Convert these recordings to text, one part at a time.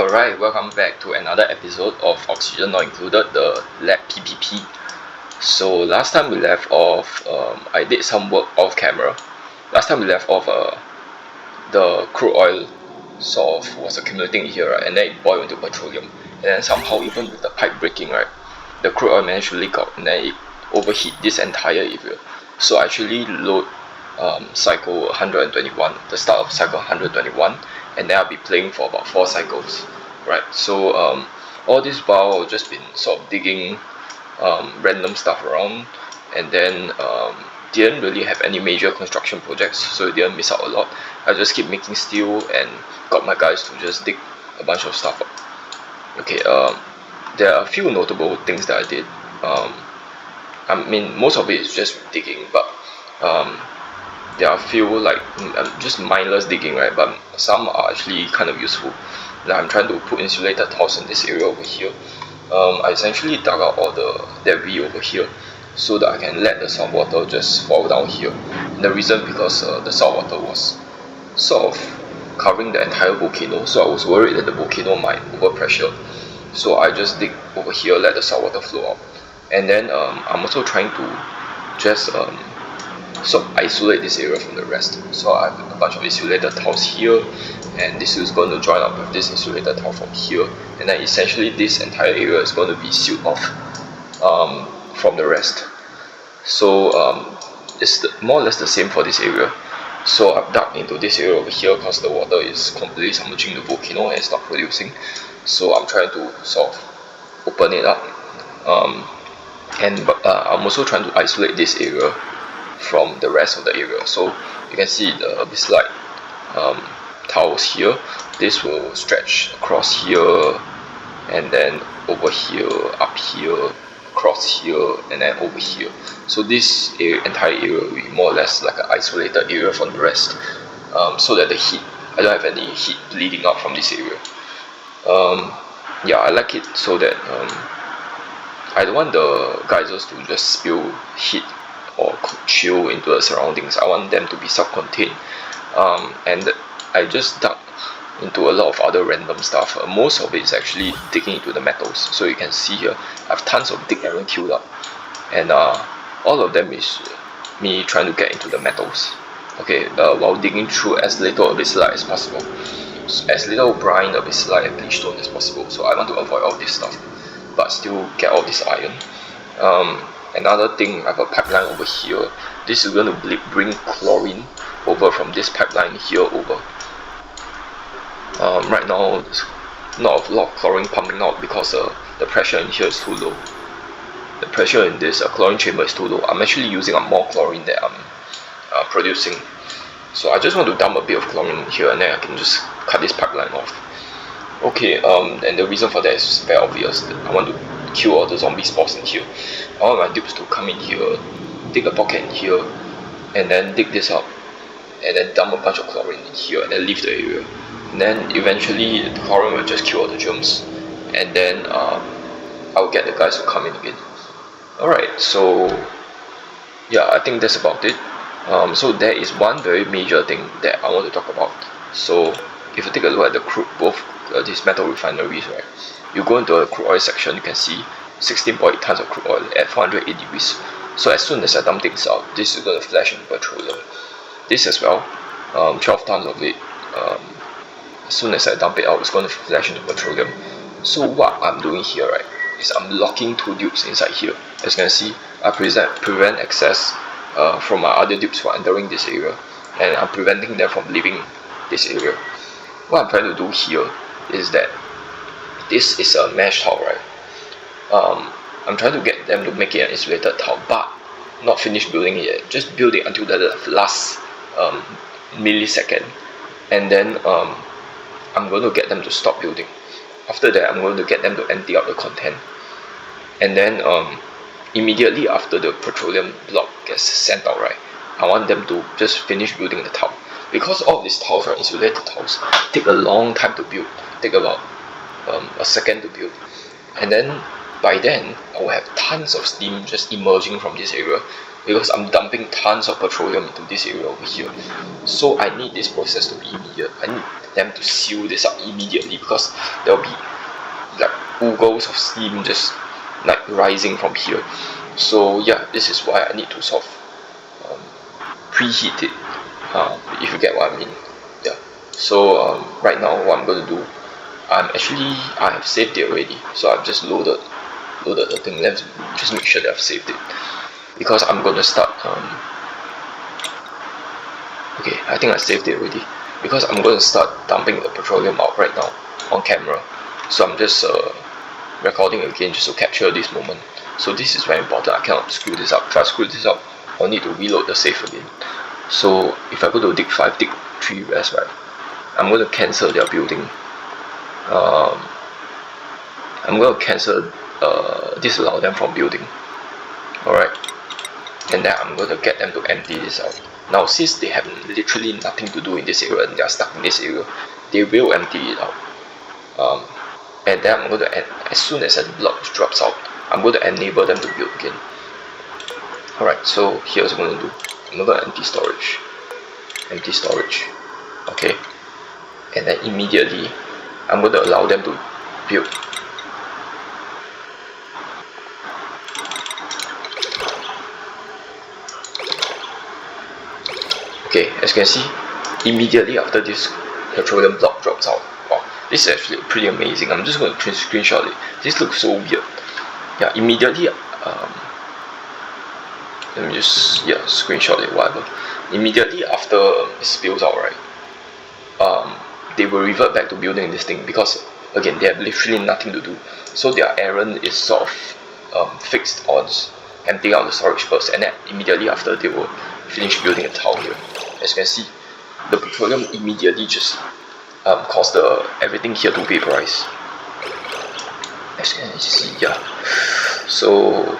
Alright, welcome back to another episode of Oxygen Not Included, the Lab PPP. So last time we left off, I did some work off camera. Last time we left off, the crude oil sort of was accumulating here, right, and then it boiled into petroleum. And then somehow, even with the pipe breaking, right, the crude oil managed to leak out, and then it overheat this entire area. So I actually load cycle 121, the start of cycle 121, and then I'll be playing for about 4 cycles, right? So all this while I've just been sort of digging random stuff around, and then didn't really have any major construction projects, so didn't miss out a lot. I just keep making steel and got my guys to just dig a bunch of stuff up. Okay, there are a few notable things that I did. I mean, most of it is just digging, but there are a few like just mindless digging, right? But some are actually kind of useful. Like I'm trying to put insulated tiles in this area over here. I essentially dug out all the debris over here so that I can let the salt water just fall down here. And the reason because the salt water was sort of covering the entire volcano, so I was worried that the volcano might overpressure. So I just dig over here, let the salt water flow out. And then I'm also trying to just sort of isolate this area from the rest. So I have a bunch of insulated tiles here, and this is going to join up with this insulated tile from here, and then essentially this entire area is going to be sealed off from the rest. So it's more or less the same for this area. So I've dug into this area over here because the water is completely submerging the volcano and it's not producing. So I'm trying to sort of open it up, and I'm also trying to isolate this area from the rest of the area. So you can see the slide tiles here. This will stretch across here, and then over here, up here, across here, and then over here. So this entire area will be more or less like an isolated area from the rest, so that I don't have any heat bleeding out from this area. Yeah, I like it so that I don't want the geysers to just spill heat or chill into the surroundings. I want them to be self-contained, and I just dug into a lot of other random stuff. Most of it is actually digging into the metals. So you can see here, I have tons of dig iron queued up, and all of them is me trying to get into the metals. Okay, while digging through as little of this light as possible, as little brine of this light and bleach stone as possible. So I want to avoid all this stuff, but still get all this iron. Another thing, I have a pipeline over here. This is going to bring chlorine over from this pipeline here over. Right now, there's not a lot of chlorine pumping out because the pressure in here is too low. The pressure in this chlorine chamber is too low. I'm actually using up more chlorine that I'm producing. So I just want to dump a bit of chlorine in here, and then I can just cut this pipeline off. Okay, and the reason for that is very obvious. I want to kill all the zombie spawns in here. I want my dupes to come in here, dig a pocket in here, and then dig this up, and then dump a bunch of chlorine in here, and then leave the area. And then eventually the chlorine will just kill all the germs, and then I'll get the guys to come in again. Alright, so yeah, I think that's about it. So there is one very major thing that I want to talk about. So if you take a look at the crude, both these metal refineries, right, you go into the crude oil section, you can see 16.8 tons of crude oil at 408 degrees. So as soon as I dump things out, this is going to flash into petroleum. This as well, 12 tons of it, as soon as I dump it out, it's going to flash into petroleum. So what I'm doing here, right, is I'm locking 2 dupes inside here. As you can see, I prevent access from my other dupes from entering this area, and I'm preventing them from leaving this area. What I'm trying to do here is that this is a mesh tile, right? I'm trying to get them to make it an insulated tile, but not finish building it yet. Just build it until the last millisecond, and then I'm going to get them to stop building. After that, I'm going to get them to empty out the content, and then immediately after the petroleum block gets sent out, right, I want them to just finish building the tile. Because all of these tiles are insulated tiles, take a long time to build, take about a second to build, and then by then I will have tons of steam just emerging from this area, because I'm dumping tons of petroleum into this area over here. So I need this process to be immediate. them to seal this up immediately, because there will be like oogles of steam just like rising from here. So yeah, this is why I need to sort of preheat it, if you get what I mean. Yeah. So right now what I'm going to do, I have saved it already, so I've just loaded the thing. Let's just make sure that I've saved it, because I'm going to start okay, I think I saved it already, because I'm going to start dumping the petroleum out right now on camera. So I'm just recording again just to capture this moment. So this is very important. I cannot screw this up. If I screw this up, I'll need to reload the save again. So if I go to dig 5, dig 3 rest, right, I'm going to cancel their building. I'm going to cancel disallow them from building. Alright, and then I'm going to get them to empty this out. Now since they have literally nothing to do in this area and they are stuck in this area, they will empty it out. And then I'm going to, as soon as the block drops out, I'm going to enable them to build again. Alright, so here's what I'm going to do. I'm going to empty storage, okay, and then immediately I'm going to allow them to build. Okay, as you can see, immediately after this petroleum block drops out. Wow, this is actually pretty amazing. I'm just going to screenshot it. This looks so weird. Yeah, immediately let me just screenshot it, whatever. Immediately after it spills out, right, they will revert back to building this thing, because again they have literally nothing to do. So their errand is sort of fixed on emptying out the storage first, and then immediately after they will finish building a tower here. As you can see, the petroleum immediately just caused everything here to vaporize. As you can see, yeah. So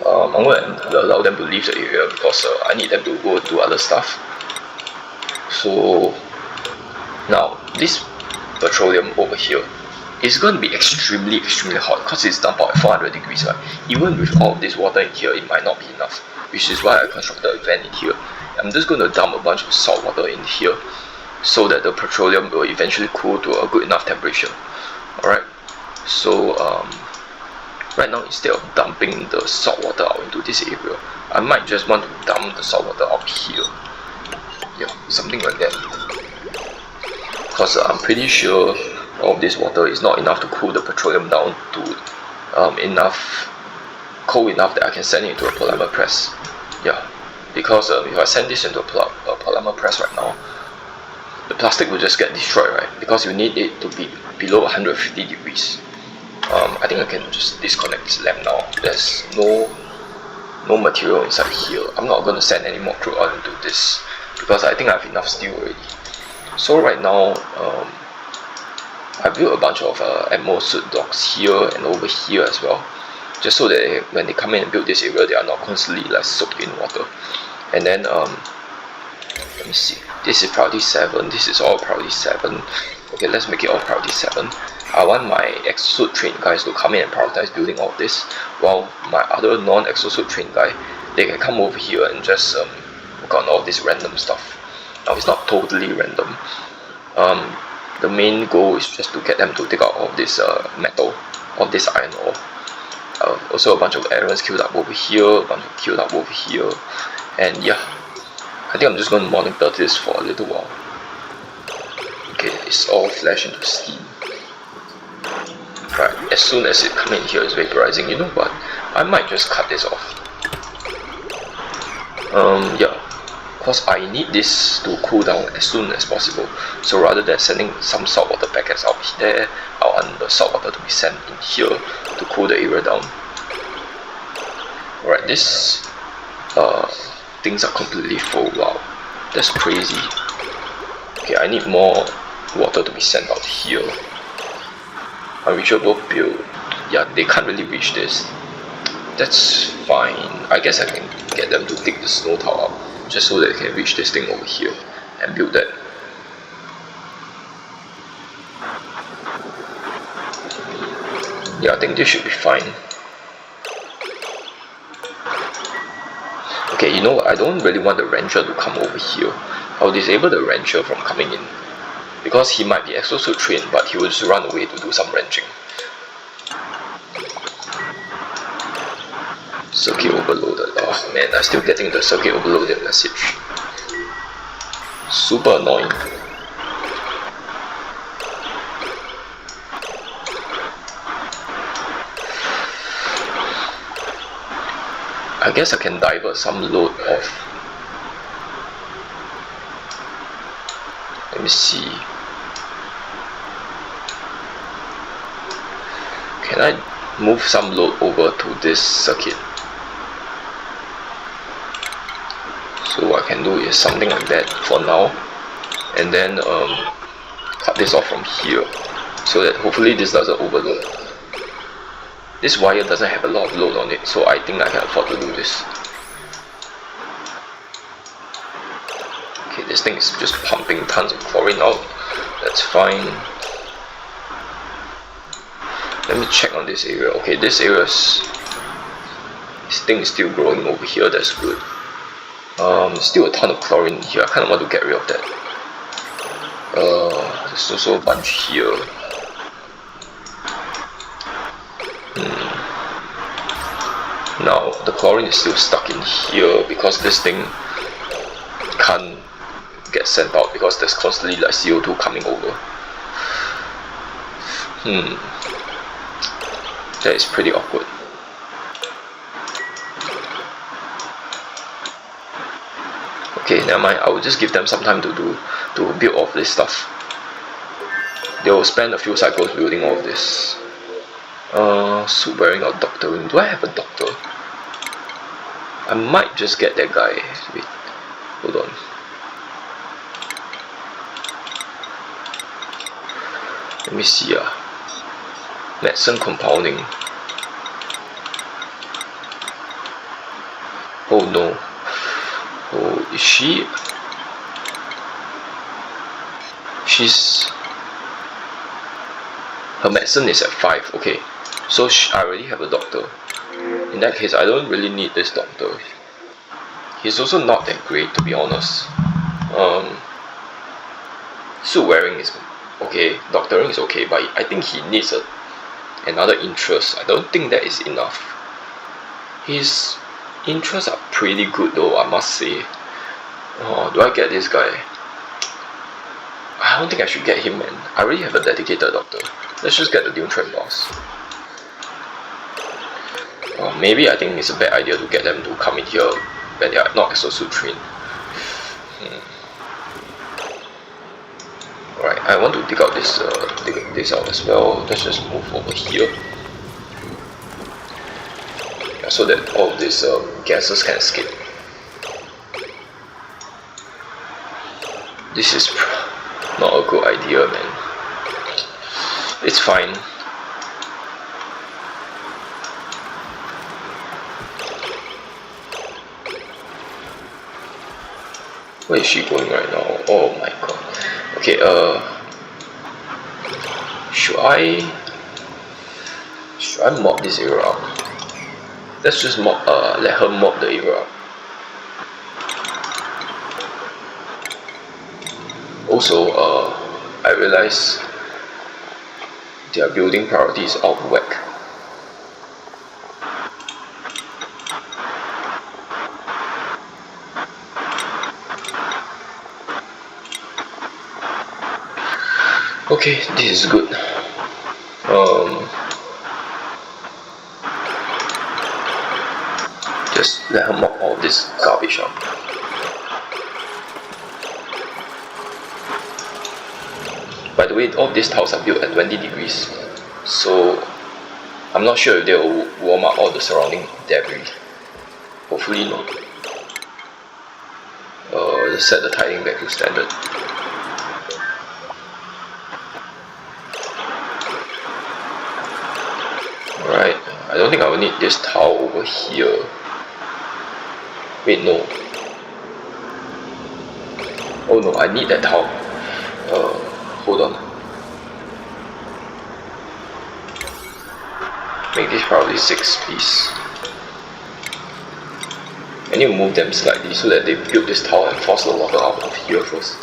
I'm going to allow them to leave the area, because I need them to go do other stuff. So now this petroleum over here is going to be extremely hot, because it's dumped out at 400 degrees, right? Even with all of this water in here, it might not be enough, which is why I constructed a vent in here. I'm just going to dump a bunch of salt water in here, so that the petroleum will eventually cool to a good enough temperature. Alright, so right now, instead of dumping the salt water out into this area, I might just want to dump the salt water out here. Yeah, something like that. Because I'm pretty sure all of this water is not enough to cool the petroleum down to cold enough that I can send it into a polymer press. Yeah, because if I send this into a polymer press right now, the plastic will just get destroyed, right? Because you need it to be below 150 degrees. I think I can just disconnect this lamp now. There's no material inside here. I'm not going to send any more crude oil into this, because I think I have enough steel already. So right now, I built a bunch of atmosphere docks here and over here as well, just so that when they come in and build this area, they are not constantly like soaked in water. And then let me see, this is priority 7, this is all priority 7. Okay, let's make it all priority 7. I want my exosuit trained guys to come in and prioritize building all of this, while my other non-exosuit trained guy, they can come over here and just work on all this random stuff. Now it's not totally random. The main goal is just to get them to take out all this metal, all this iron ore. Also a bunch of errands queued up over here, a bunch of queued up over here, and yeah, I think I'm just going to monitor this for a little while. Okay, it's all flash into steam. Right, as soon as it comes in here, it's vaporizing. You know what? I might just cut this off. Yeah, because I need this to cool down as soon as possible. So rather than sending some saltwater packets out there, I want the saltwater to be sent in here to cool the area down. Alright, this things are completely full. Wow, that's crazy. Okay, I need more water to be sent out here. Unreachable build. Yeah, they can't really reach this. That's fine. I guess I can get them to dig the snow tower up, just so that they can reach this thing over here and build that. Yeah, I think this should be fine. Okay, you know what? I don't really want the rancher to come over here. I'll disable the rancher from coming in. because he might be exosuit trained, but he will just run away to do some wrenching. Circuit overloaded. Oh man, I'm still getting the circuit overloaded message. Super annoying. I guess I can divert some load off. Let me see. Can I move some load over to this circuit? So what I can do is something like that for now, and then cut this off from here, so that hopefully this doesn't overload. This wire doesn't have a lot of load on it, so I think I can afford to do this. Okay, this thing is just pumping tons of chlorine out. That's fine. Let me check on this area. Okay, this area this thing is still growing over here. That's good. Still a ton of chlorine here. I kind of want to get rid of that. There's also a bunch here. Now the chlorine is still stuck in here because this thing can't get sent out because there's constantly like CO2 coming over. That is pretty awkward. Okay, never mind. I will just give them some time to build all of this stuff. They will spend a few cycles building all of this. Suit wearing or doctoring. Do I have a doctor? I might just get that guy. Wait, hold on. Let me see. Medicine compounding. Oh no. Oh, is she? Her medicine is at 5. Okay, so I already have a doctor. In that case, I don't really need this doctor. He's also not that great, to be honest. Suit wearing is okay, doctoring is okay, but I think he needs another interest. I don't think that is enough. His interests are pretty good though, I must say. Do I get this guy? I don't think I should get him, man. I already have a dedicated doctor. Let's just get the Dune Trend boss. Maybe I think it's a bad idea to get them to come in here when they are not exosuit trained. Alright, I want to dig out this out as well. Let's just move over here. Yeah, so that all of these gases can escape. This is not a good idea, man. It's fine. Where is she going right now? Oh my god. Okay, should I mop this area up? Let's just let her mop the area up. Also, I realize their building priority is out of whack. Okay, this is good. Just let her mop all this garbage up. By the way, all these tiles are built at 20 degrees, so I'm not sure if they will warm up all the surrounding debris. Hopefully not. Just set the tiling back to standard. Alright, I don't think I will need this tile over here. Wait, no. Oh no, I need that tile. Hold on. Make this probably 6 piece. I need to move them slightly so that they build this tile and force the water out of here first.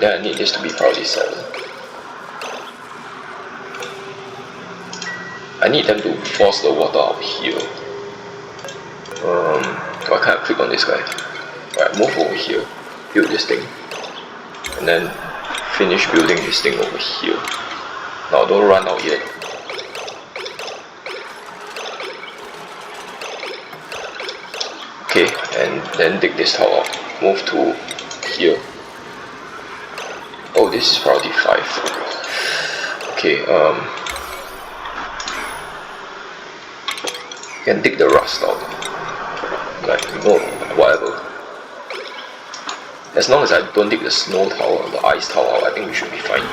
Right, then I need this to be priority 7. I need them to force the water out here. Why can't I click on this guy? Right, move over here, build this thing, and then finish building this thing over here. Now don't run out yet. Okay, and then dig this tower out. Move to here. Oh, this is priority 5. Okay, can dig the rust out. Like, no, whatever. As long as I don't dig the snow tower, the ice tower, I think we should be fine.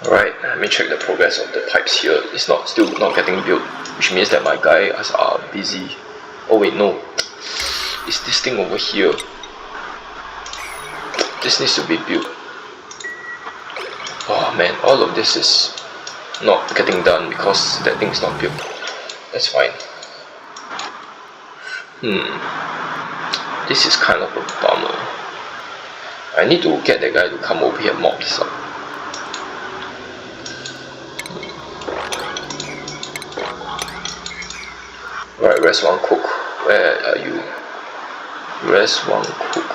Alright, let me check the progress of the pipes here. It's still not getting built, which means that my guys are busy. Oh wait, no. It's this thing over here. This needs to be built. Oh man, all of this is not getting done because that thing's not built. That's fine. This is kind of a bummer. I need to get that guy to come over here and mop this up. Right, rest one cook. Where are you? Rest one cook.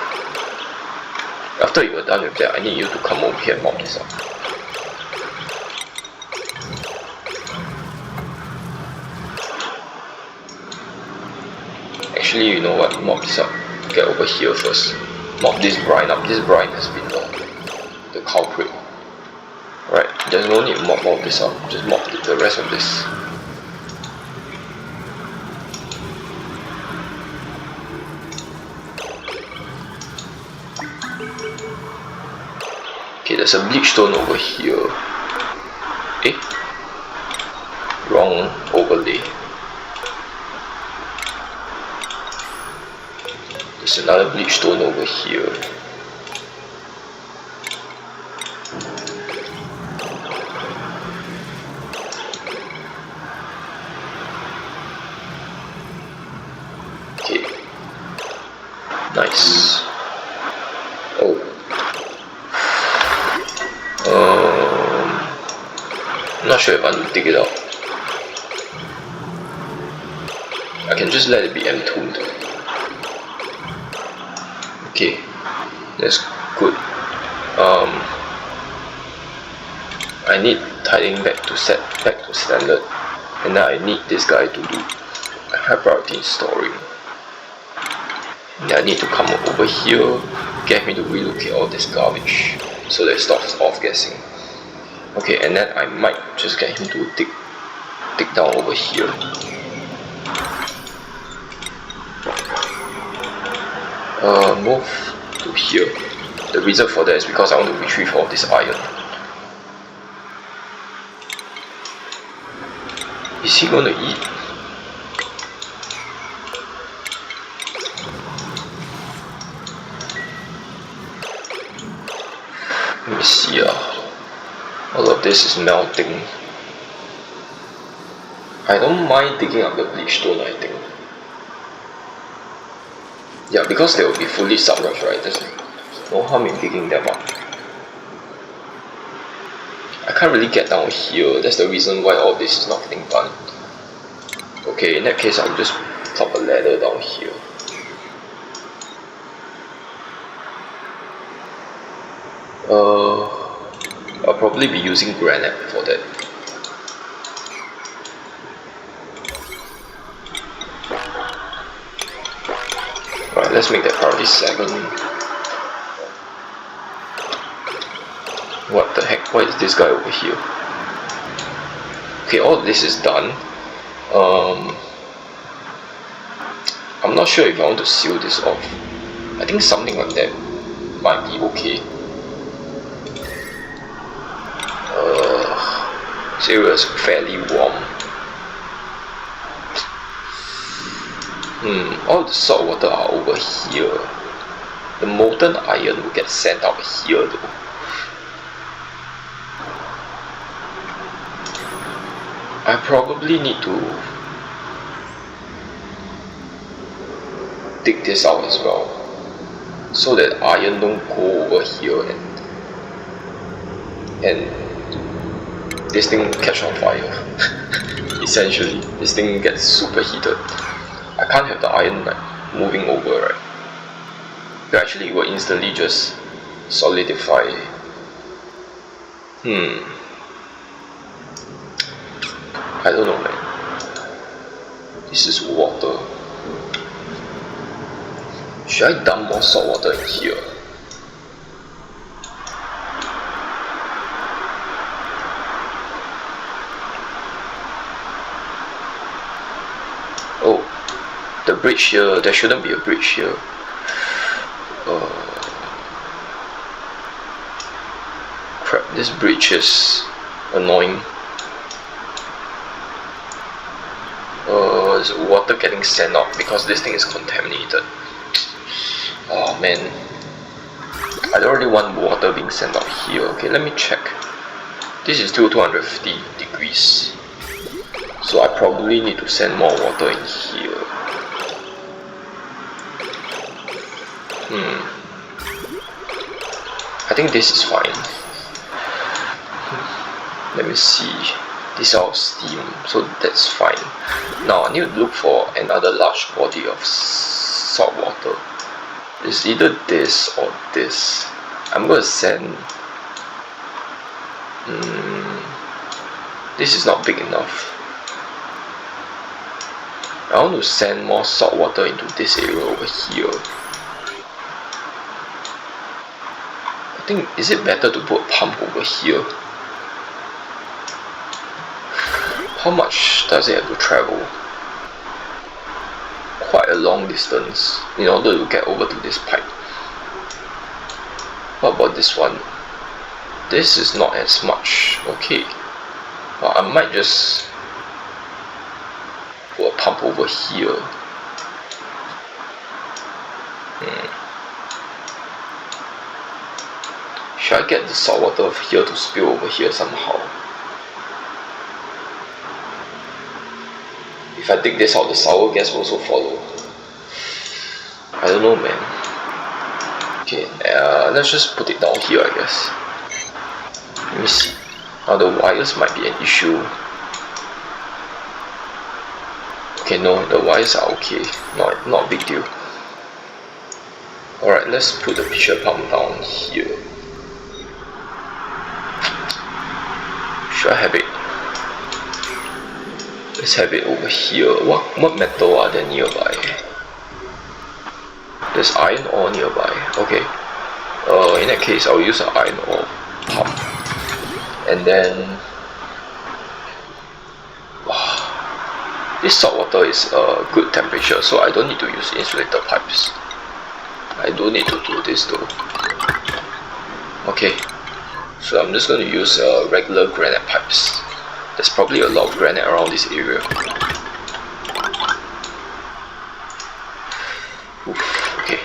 After you are done with that, I need you to come over here and mop this up. Actually, you know what? Mop this up. Get over here first. Mop this brine up. This brine has been the culprit. Right, there's no need to mop this up. Just mop the rest of this. Okay, there's a bleach stone over here. Eh? Wrong overlay. There's another bleach stone over here. Okay. Nice. Oh. I'm not sure if I want to dig it out. I can just let it be entombed. Okay, that's good. I need tidying back to standard, and now I need this guy to do high priority storing. And I need to come over here, get me to relocate all this garbage so that it stops off-gassing. Okay, and then I might just get him to dig down over here. Move to here. The reason for that is because I want to retrieve all this iron. Is he gonna eat? Let me see. All of this is melting. I don't mind digging up the bleach stone, I think. Yeah, because they will be fully submerged, right? There's no harm in digging them up. I can't really get down here. That's the reason why all this is not getting done. Okay, in that case, I'll just drop a ladder down here. I'll probably be using granite for that. Alright, let's make that priority 7. What the heck? Why is this guy over here? Okay, all of this is done. I'm not sure if I want to seal this off. I think something like that might be okay. This area is fairly warm. All the salt water are over here. The molten iron will get sent out here though. I probably need to dig this out as well, so that iron don't go over here and this thing catch on fire. Essentially, this thing gets super heated. I can't have the iron like moving over, right? Actually, it will instantly just solidify. I don't know, man. This is water. Should I dump more salt water in here? Oh, the bridge here. There shouldn't be a bridge here. Crap, this bridge is annoying. There's water getting sent out because this thing is contaminated. Oh man, I don't really want water being sent out here. Okay, let me check. This is still 250 degrees, so I probably need to send more water in here. I think this is fine. Let me see. This is all steam, so that's fine. Now I need to look for another large body of salt water. It's either this or this. I'm gonna send. This is not big enough. I want to send more salt water into this area over here. I think, is it better to put a pump over here? How much does it have to travel? Quite a long distance in order to get over to this pipe. What about this one? This is not as much. Okay, well, I might just put a pump over here. Should I get the salt water over here to spill over here somehow? If I dig this out, the sour gas will also follow. I don't know, man. Okay, let's just put it down here, I guess. Let me see. Now the wires might be an issue. Okay, no, the wires are okay. Not a big deal. Alright, let's put the pressure pump down here. Should I have it? Let's have it over here. What metal are there nearby? There's iron ore nearby. Okay. In that case, I'll use an iron ore pump. And then, this salt water is good temperature, so I don't need to use insulator pipes. I do need to do this though. Okay. So I'm just going to use regular granite pipes. There's probably a lot of granite around this area. Oof, okay.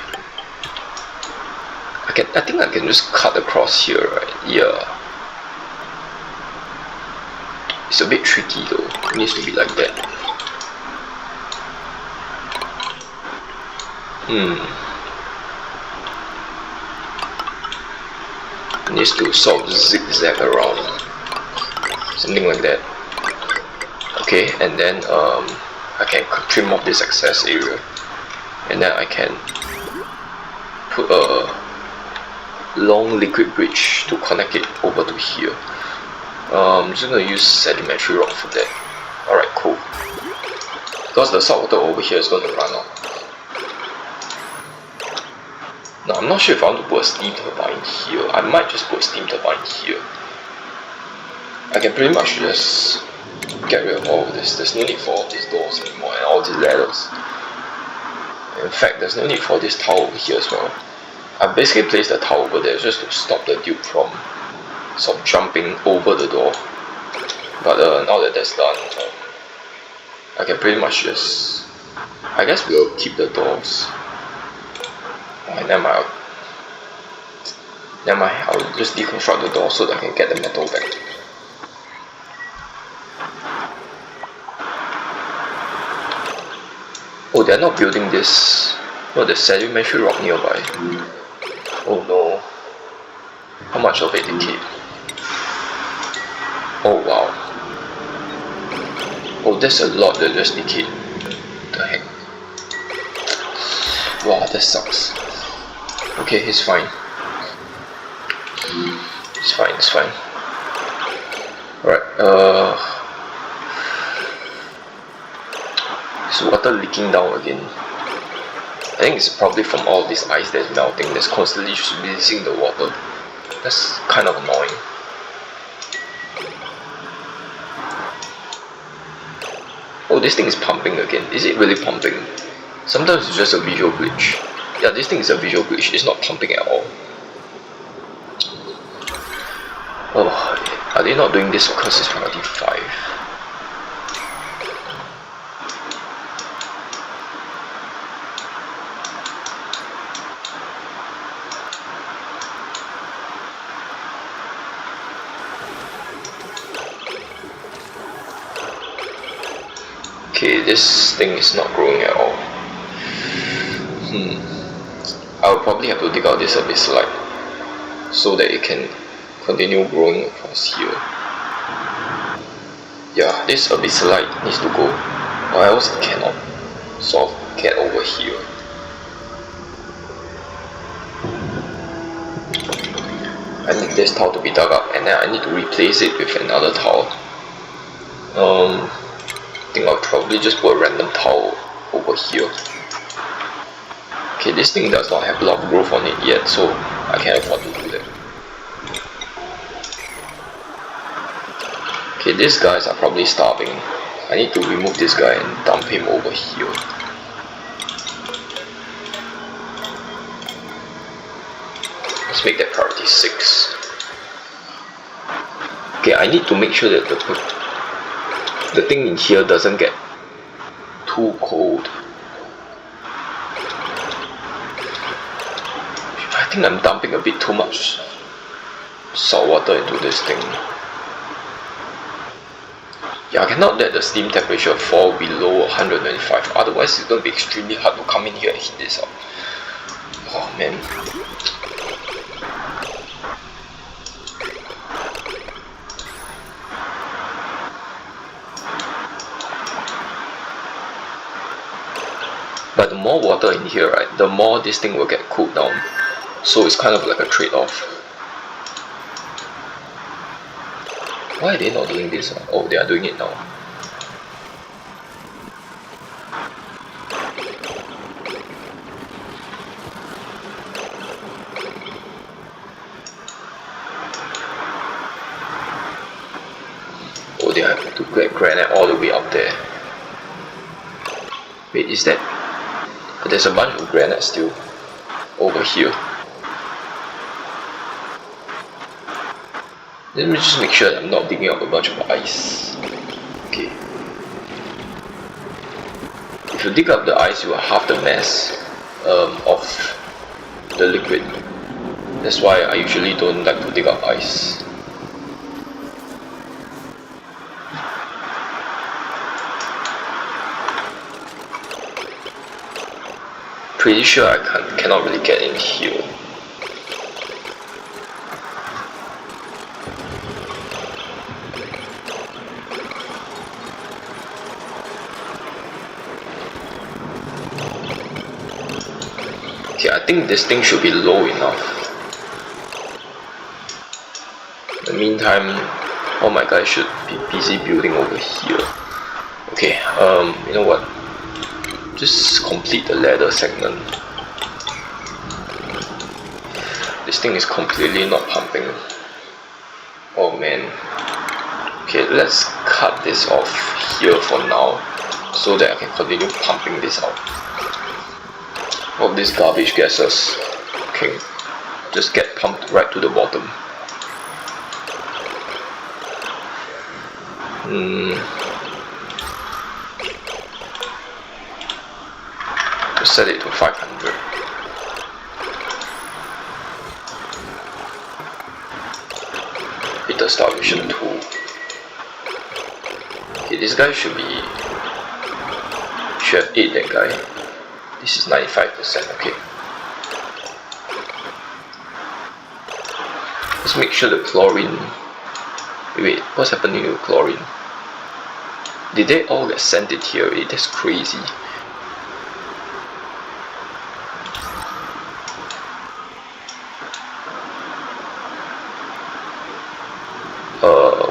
I think I can just cut across here, right? Yeah. It's a bit tricky though. It needs to be like that. It needs to sort of zigzag around. Something like that. Okay, and then I can trim off this excess area, and then I can put a long liquid bridge to connect it over to here. I'm just gonna use sedimentary rock for that. Alright, cool. Because the salt water over here is gonna run out. Now I'm not sure if I want to put a steam turbine here. I might just put a steam turbine here. I can pretty much just get rid of all of this. There's no need for all these doors anymore and all these ladders. In fact, there's no need for this tower over here as well. I basically placed the tower over there just to stop the dude from sort of jumping over the door. But now that that's done, I can pretty much just, I guess we'll keep the doors. Never mind, Never mind, I'll just deconstruct the door so that I can get the metal back. Oh, they're not building this. Oh, there's sedimentary rock nearby. Oh no. How much of it decayed? Oh wow. Oh, there's a lot that just decayed. What the heck? Wow, that sucks. Okay, it's fine. It's fine, it's fine. Alright, is water leaking down again? I think it's probably from all this ice that's melting that's constantly releasing the water. That's kind of annoying. Oh, this thing is pumping again. Is it really pumping? Sometimes it's just a visual glitch. Yeah, this thing is a visual glitch. It's not pumping at all. Oh, are they not doing this because it's priority 5? Okay, this thing is not growing at all. I'll probably have to dig out this abyssite so that it can continue growing across here. Yeah, this abyssite needs to go, or else it cannot sort of get over here. I need this tile to be dug up, and then I need to replace it with another tile. I think I'll probably just put a random tile over here. Okay, this thing does not have a lot of growth on it yet, so I can't afford to do that. Okay, these guys are probably starving. I need to remove this guy and dump him over here. Let's make that priority 6. Okay, I need to make sure that the thing in here doesn't get too cold. I think I'm dumping a bit too much salt water into this thing. Yeah, I cannot let the steam temperature fall below 195, otherwise it's going to be extremely hard to come in here and heat this up. Oh man. But the more water in here, right, the more this thing will get cooled down. So it's kind of like a trade-off. Why are they not doing this? Oh, they are doing it now. Oh, they have to get granite all the way up there. Wait, is that? There's a bunch of granite still over here. Let me just make sure that I'm not digging up a bunch of ice. Okay. If you dig up the ice, you will halve the mass of the liquid. That's why I usually don't like to dig up ice. Pretty sure I cannot really get in here. Okay, I think this thing should be low enough. In the meantime, all my guys should be busy building over here. Okay, you know what? Just complete the ladder segment. This thing is completely not pumping. Oh man. Okay, let's cut this off here for now so that I can continue pumping this out. All these garbage gases can just get pumped right to the bottom. Set it to 500. Water Starvation 2. Okay, this guy should have 8, that guy. This is 95%, okay. Let's make sure the chlorine... Wait, what's happening to chlorine? Did they all get sent it here? That's crazy.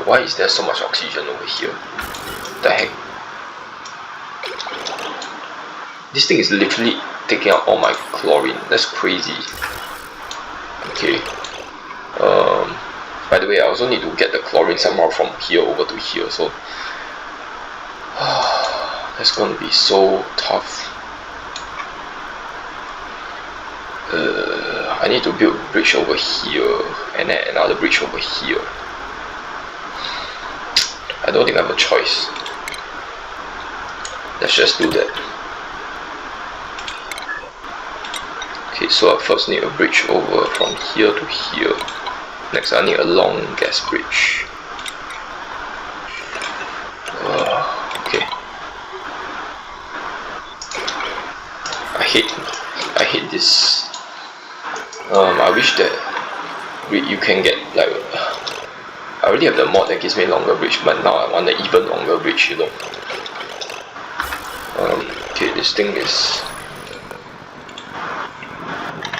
Why is there so much oxygen over here? What the heck? This thing is literally taking out all my chlorine. That's crazy. Okay. By the way, I also need to get the chlorine somehow from here over to here, so that's gonna be so tough. I need to build a bridge over here and then another bridge over here. I don't think I have a choice. Let's just do that. Okay, so I first need a bridge over from here to here. Next, I need a long gas bridge. Okay. I hate this. I wish that you can get like. I already have the mod that gives me longer bridge, but now I want an even longer bridge, you know. Okay, this thing is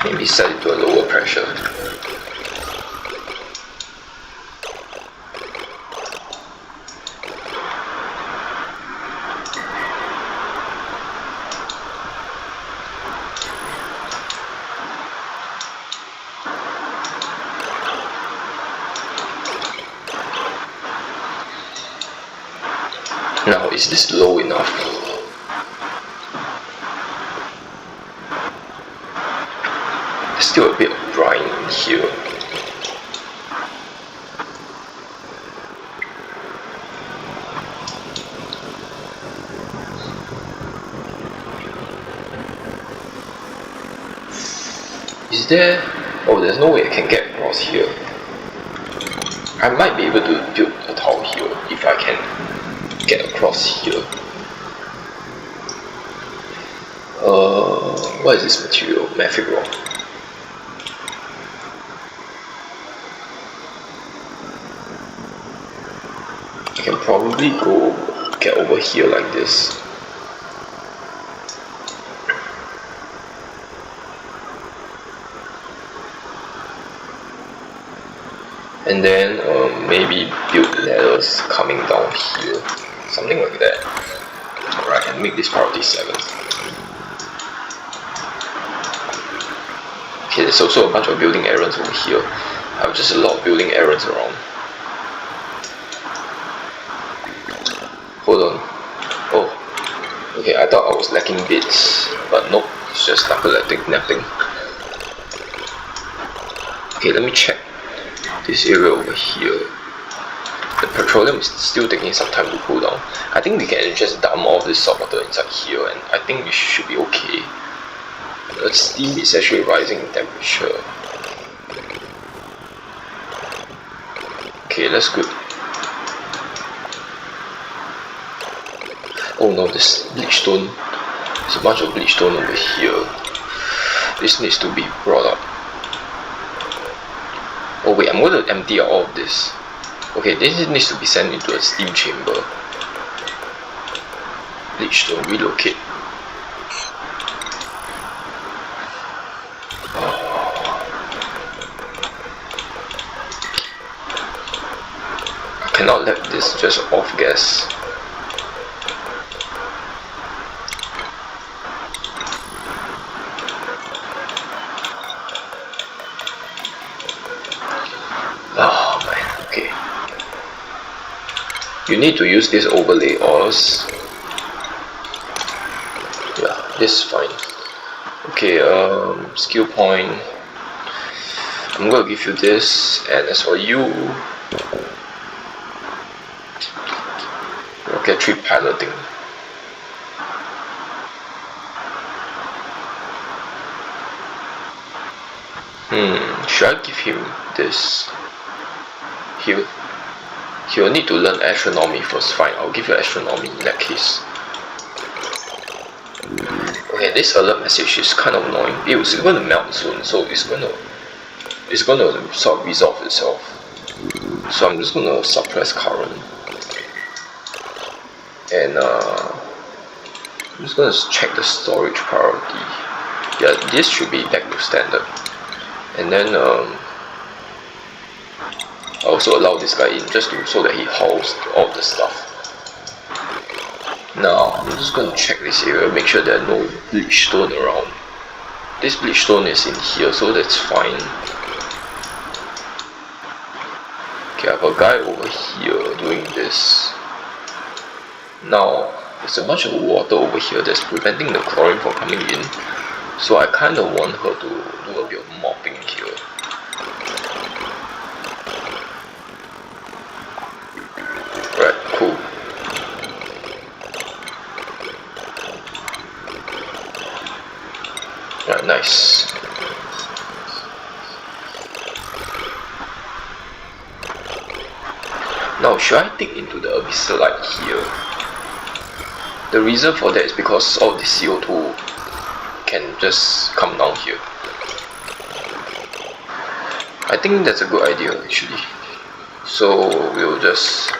maybe set it to a lower pressure. Now, is this low enough? There's still a bit of brine in here. Is there... Oh, there's no way I can get across here. I might be able to build a tower here if I can get across here. What is this material? Mafic rock. I can probably go get over here like this. And then maybe build ladders coming down here. Something like that. Alright, and make this priority 7. Okay, there's also a bunch of building errands over here. I have just a lot of building errands around. Hold on. Oh. Okay, I thought I was lacking bits. But nope, it's just napping. Okay, let me check this area over here. The petroleum is still taking some time to cool down. I think we can just dump all of this salt water inside here, and I think we should be okay. The steam is actually rising in temperature. Okay, that's good. Oh no, this bleach stone. There's a bunch of bleach stone over here. This needs to be brought up. Oh wait, I'm going to empty out all of this. Okay, this needs to be sent into a steam chamber. Bleach stone, relocate. I cannot let this just off gas. Oh man, okay. You need to use this overlay or else... Yeah, this is fine. Okay, skill point. I'm gonna give you this, and as for you, rocketry piloting. Should I give him this? Here. he will need to learn astronomy first. Fine, I'll give you astronomy in that case. Okay, this alert message is kind of annoying. It's going to melt soon, so it's going to sort of resolve itself. So I'm just going to suppress current, and I'm just going to check the storage priority. Yeah, this should be back to standard. And then I also allow this guy in just so that he hauls all the stuff. Now I'm just going to check this area, make sure there are no bleach stone around. This bleach stone is in here, so that's fine. Okay, I have a guy over here doing this. Now there's a bunch of water over here that's preventing the chlorine from coming in, so I kind of want her to do a bit of mopping here. Right, cool. Right, nice. Now, should I dig into the abyssalite here? The reason for that is because all the CO2 can just come down here. I think that's a good idea actually. So we'll just,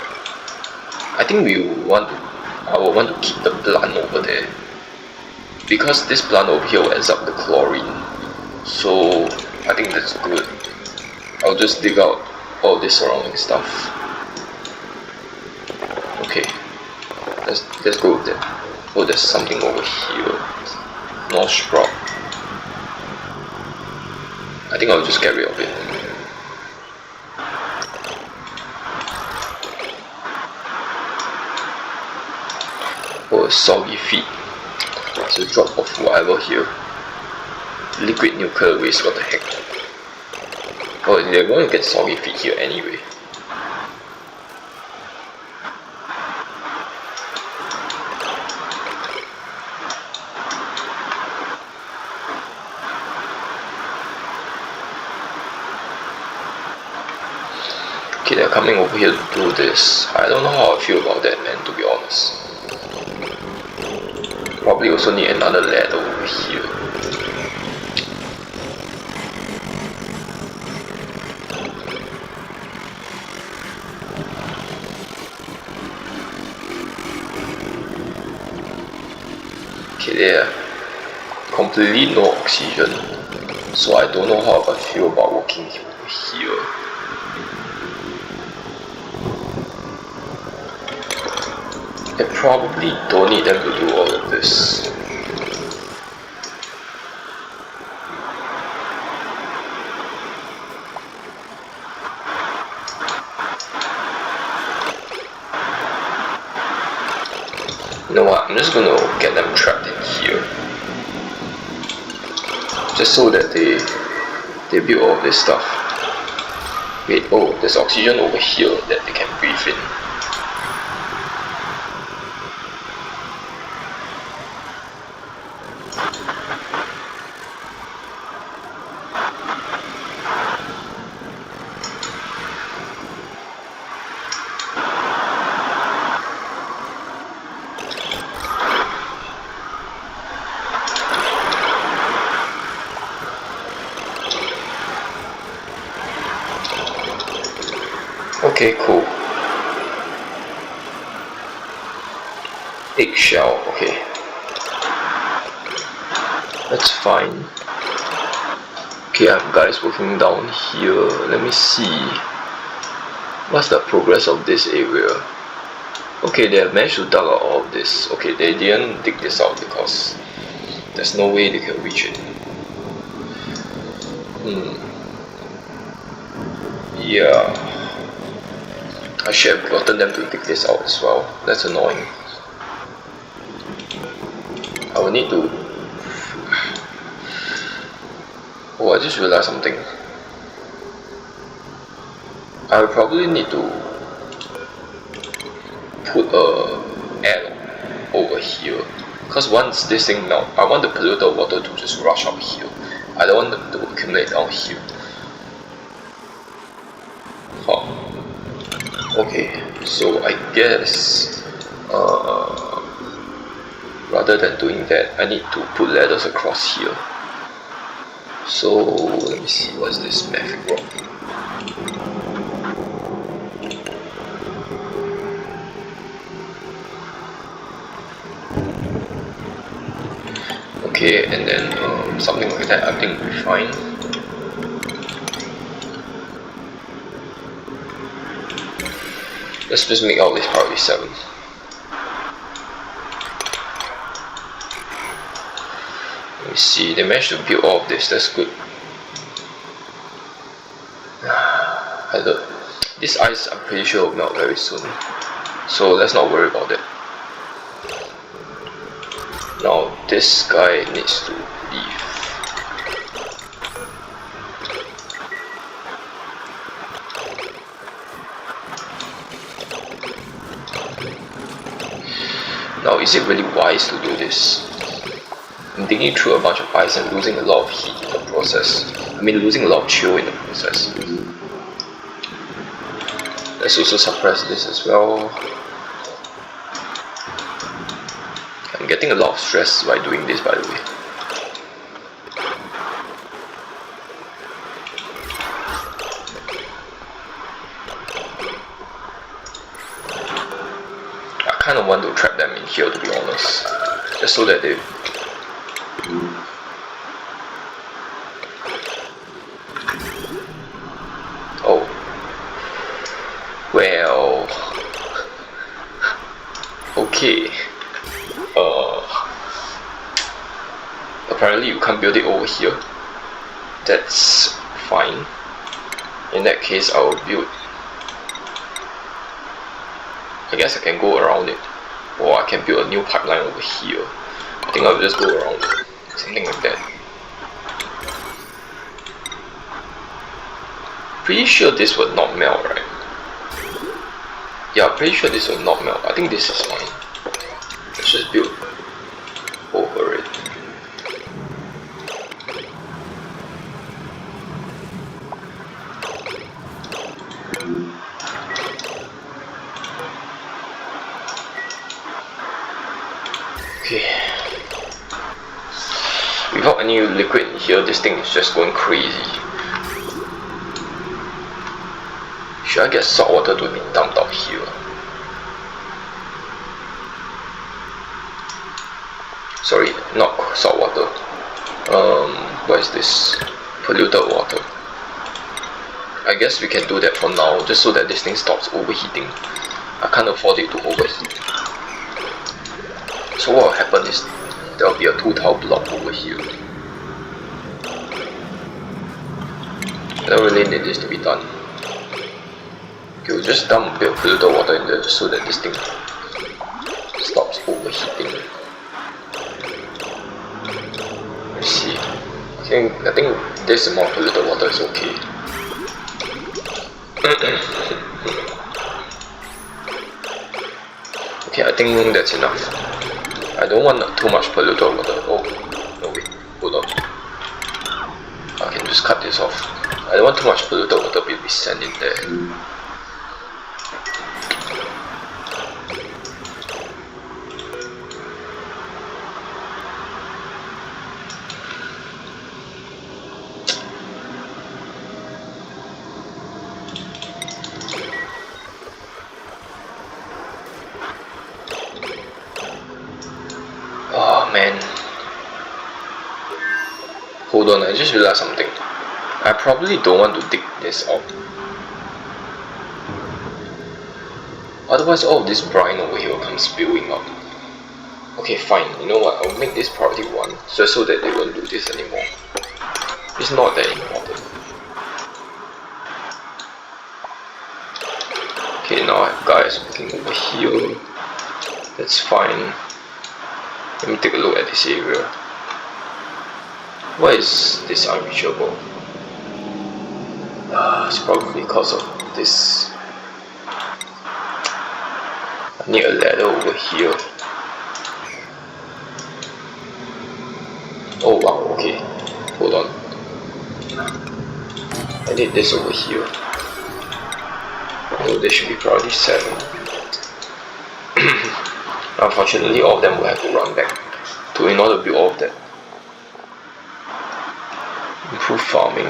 I will want to keep the plant over there, because this plant over here will absorb the chlorine. So I think that's good. I'll just dig out all this surrounding stuff. Okay, let's go with that. Oh, there's something over here. North sprout. I think I'll just get rid of it. Oh, soggy feet. It's a drop of whatever here. Liquid nuclear waste, what the heck. Oh, they're going to get soggy feet here anyway. Okay, they're coming over here to do this. I don't know how I feel about that, man, to be honest. Probably also need another ladder over here. Okay, there. Completely no oxygen. So I don't know how I feel about working over here. I probably don't need them to do all of this. You know what, I'm just gonna get them trapped in here. Just so that they build all this stuff. Wait, oh, there's oxygen over here that they can breathe in. Okay, cool. Eggshell, okay. That's fine. Okay, I have guys working down here. Let me see. What's the progress of this area? Okay, they have managed to dig out all of this. Okay, they didn't dig this out because there's no way they can reach it. Yeah. I should have gotten them to dig this out as well. That's annoying. I will need to... Oh, I just realized something. I will probably need to put a air over here. Because once this thing melts, I want the polluted water to just rush out here. I don't want them to accumulate down here. Huh. Okay, so I guess rather than doing that, I need to put ladders across here. So let me see, what's this math rock? Okay, and then something like that I think will be fine. Let's just make all this priority 7. Let me see, they managed to build all of this, that's good. This ice I'm pretty sure will melt very soon, so let's not worry about it. Now this guy needs to leave. Now is it really wise to do this? I'm digging through a bunch of ice and losing a lot of heat in the process. I mean losing a lot of chill in the process. Let's also suppress this as well. I'm getting a lot of stress by doing this, by the way. I kind of want to trap them in here, to be honest, just so that they... Oh. Well... Okay. Apparently you can't build it over here. That's fine. In that case, I will build... I guess I can go around it. Or I can build a new pipeline over here. I think I'll just go around it. Something like that. Pretty sure this would not melt, right? Yeah, pretty sure this will not melt. I think this is fine. Let's just build over it. Okay. Without any liquid in here, this thing is just going crazy. Should I get salt water to be dumped out here? Sorry, not salt water. What is this? Polluted water. I guess we can do that for now, just so that this thing stops overheating. I can't afford it to overheat. So what will happen is, there will be a 2-tile block over here. I don't really need this to be done. Okay, we'll just dump a bit of polluted water in there just so that this thing stops overheating. Let's see. I think this amount of polluted water is okay. Okay, I think that's enough. I don't want too much polluted water. Oh, no wait, hold on. I can just cut this off. I don't want too much polluted water to be sent in there. Oh man. Hold on, I just realized something. I probably don't want to dig this out. Otherwise all of this brine over here will come spilling out. Okay, fine, you know what, I'll make this priority 1, just so that they won't do this anymore. It's not that important. Okay, now I have guys working over here. That's fine. Let me take a look at this area. Why is this unreachable? It's probably because of this. I need a ladder over here. Oh wow, okay. Hold on. I need this over here. So this should be priority 7. Unfortunately, all of them will have to run back in order to build all of that. Improve farming.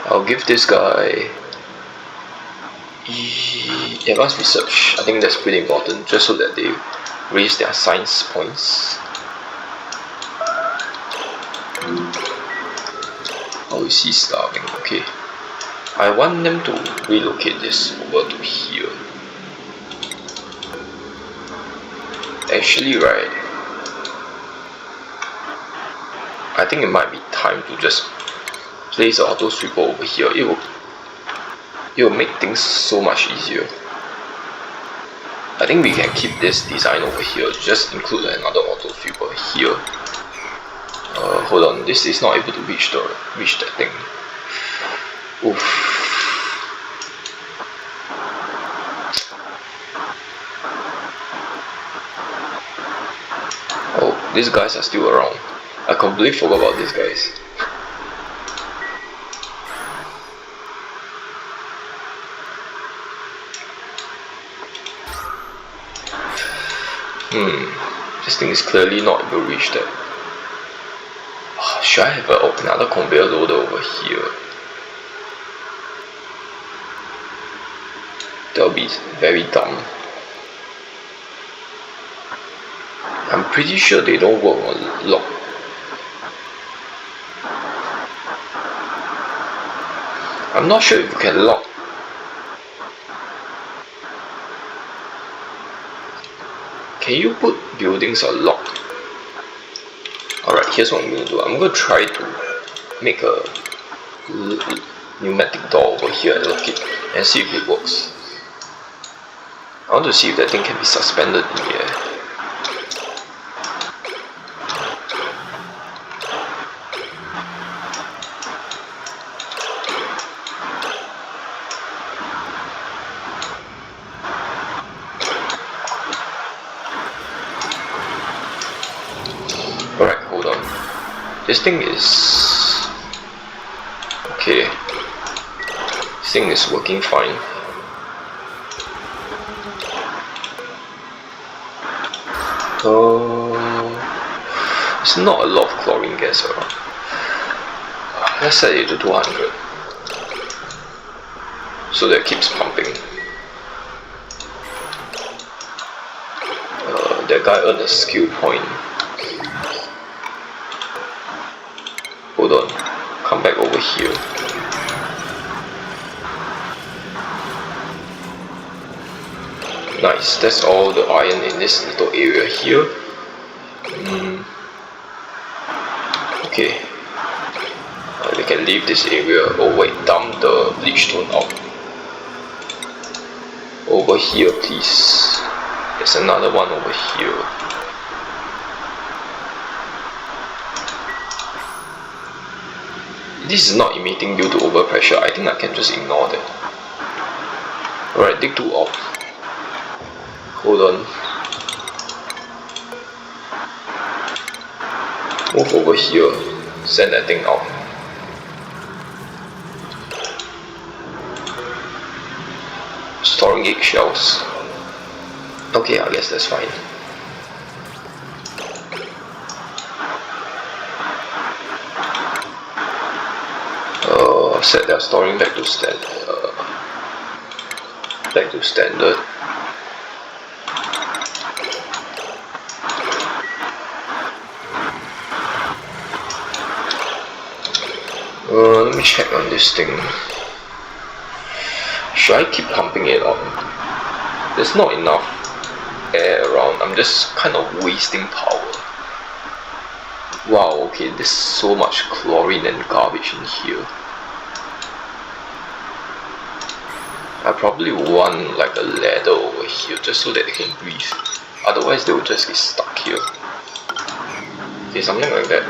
I'll give this guy advanced research. I think that's pretty important, just so that they raise their science points. Oh, is he starving? Okay. I want them to relocate this over to here. Actually, right, I think it might be time to just place the auto sweeper over here. It will make things so much easier. I think we can keep this design over here. Just include another auto sweeper here. Hold on, this is not able to reach that thing. Oof. Oh, these guys are still around. I completely forgot about these guys. This thing is clearly not able to reach that. Should I have another conveyor loader over here? That would be very dumb. I'm pretty sure they don't work on lock. I'm not sure if you can lock. Can you put buildings on lock? Alright, here's what I'm going to do. I'm going to try to make a pneumatic door over here and lock it and see if it works. I want to see if that thing can be suspended in the air. Alright, hold on. This thing is... okay. This thing is working fine. It's not a lot of chlorine gas around. Let's set it to 200. So that it keeps pumping. That guy earned a skill point. Hold on, come back over here. Nice, that's all the iron in this little area here. Okay, they can leave this area. Oh wait, dump the bleach stone out. Over here please. There's another one over here. This is not emitting due to overpressure. I think I can just ignore that. Alright, dig 2 off. Hold on. Move over here. Send that thing out. Storing eggshells. Okay, I guess that's fine. Set that storing back to standard. Let me check on this thing. Should I keep pumping it up? There's not enough air around. I'm just kind of wasting power. Wow, okay, there's so much chlorine and garbage in here. I probably want like a ladder over here just so that they can breathe. Otherwise they will just get stuck here. Okay, something like that.